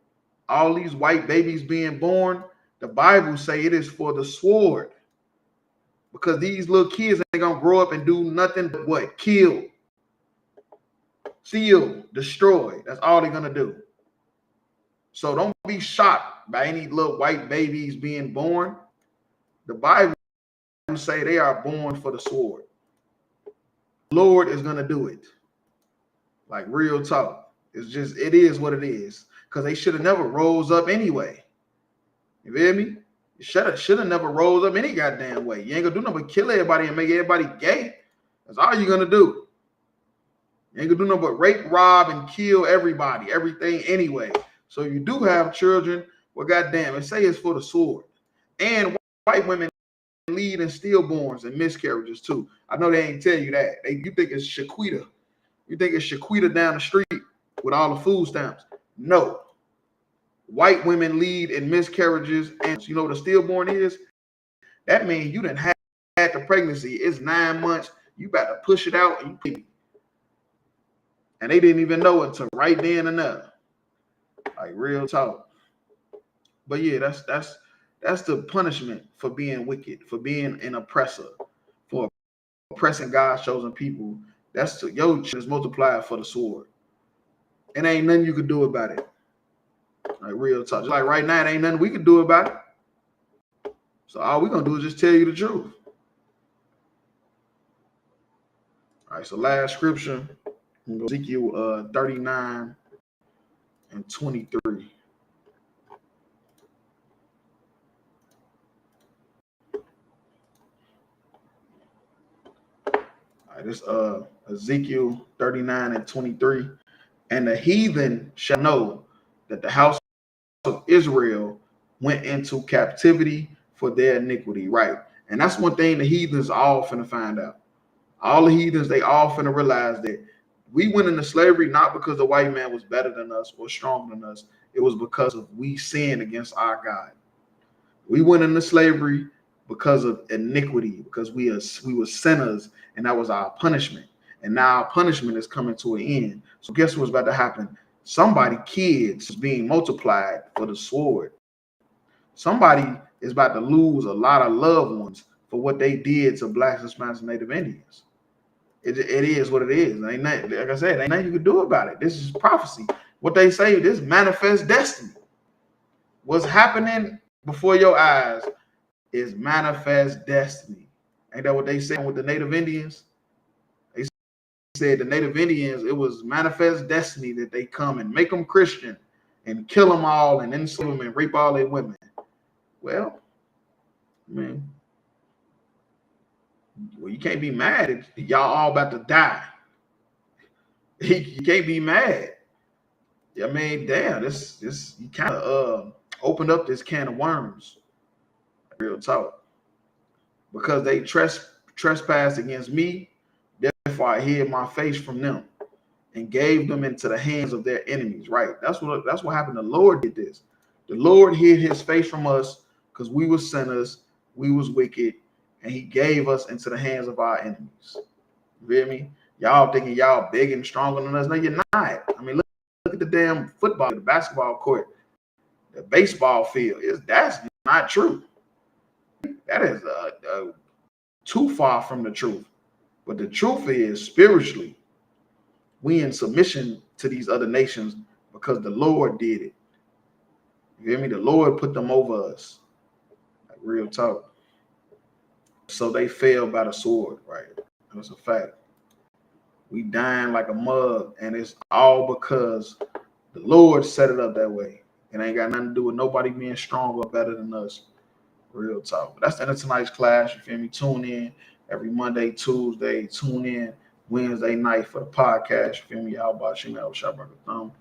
S9: All these white babies being born, the Bible say it is for the sword. Because these little kids ain't gonna grow up and do nothing but what? Kill, steal, destroy. That's all they're gonna do. So don't be shocked by any little white babies being born. The Bible say they are born for the sword. The Lord is gonna do it. Like real talk. It's just, it is what it is. Because they should have never rose up anyway. You feel me? You should have never rose up any goddamn way. You ain't gonna do nothing but kill everybody and make everybody gay. That's all you're gonna do. You ain't gonna do nothing but rape, rob, and kill everybody, everything anyway. So you do have children, well, goddamn, it say it's for the sword. And white women lead in stillborns and miscarriages too. I know they ain't tell you that. You think it's Shaquita. You think it's Shaquita down the street with all the food stamps. No. White women lead in miscarriages, and you know what a stillborn is? That means you done had the pregnancy. It's 9 months. You about to push it out, and you baby. And they didn't even know until right then and there. Like real talk. But yeah, that's the punishment for being wicked, for being an oppressor, for oppressing God's chosen people. That's your is multiplied for the sword. And ain't nothing you could do about it. Like real talk. Just like right now, it ain't nothing we can do about it. So all we're gonna do is just tell you the truth. All right, so last scripture, Ezekiel 39 and 23. All right, this Ezekiel 39 and 23. And the heathen shall know that the house of Israel went into captivity for their iniquity. Right. And that's one thing the heathens all finna find out. All the heathens, they all finna realize that we went into slavery not because the white man was better than us or stronger than us. It was because of we sinned against our God. We went into slavery because of iniquity, because we were sinners, and that was our punishment. And now our punishment is coming to an end. So guess what's about to happen? Somebody, kids, is being multiplied for the sword. Somebody is about to lose a lot of loved ones for what they did to Blacks, Hispanics, and Native Indians. It is what it is. Ain't nothing, like I said, ain't nothing you can do about it. This is prophecy. What they say, this manifest destiny. What's happening before your eyes is manifest destiny. Ain't that what they say with the Native Indians? They said the Native Indians, it was manifest destiny that they come and make them Christian and kill them all and enslave them and rape all their women. Well, man, you can't be mad if y'all all about to die. You can't be mad. I mean, damn, this you kind of opened up this can of worms. Real talk. Because they trespassed against me, therefore I hid my face from them and gave them into the hands of their enemies. Right. That's what happened. The Lord did this. The Lord hid his face from us because we were sinners, we was wicked, and he gave us into the hands of our enemies. You hear me? Y'all thinking y'all big and stronger than us. No, you're not. I mean, look at the damn football, the basketball court, the baseball field. That's not true. That is too far from the truth. But the truth is, spiritually, we in submission to these other nations because the Lord did it. You hear me? The Lord put them over us. Like real talk. So they fell by the sword, right? That's a fact. We dying like a mug, and it's all because the Lord set it up that way. It ain't got nothing to do with nobody being stronger or better than us. Real talk. But that's the end of tonight's class. You feel me? Tune in every Monday, Tuesday. Tune in Wednesday night for the podcast. You feel me? Y'all about Shimei Thumb.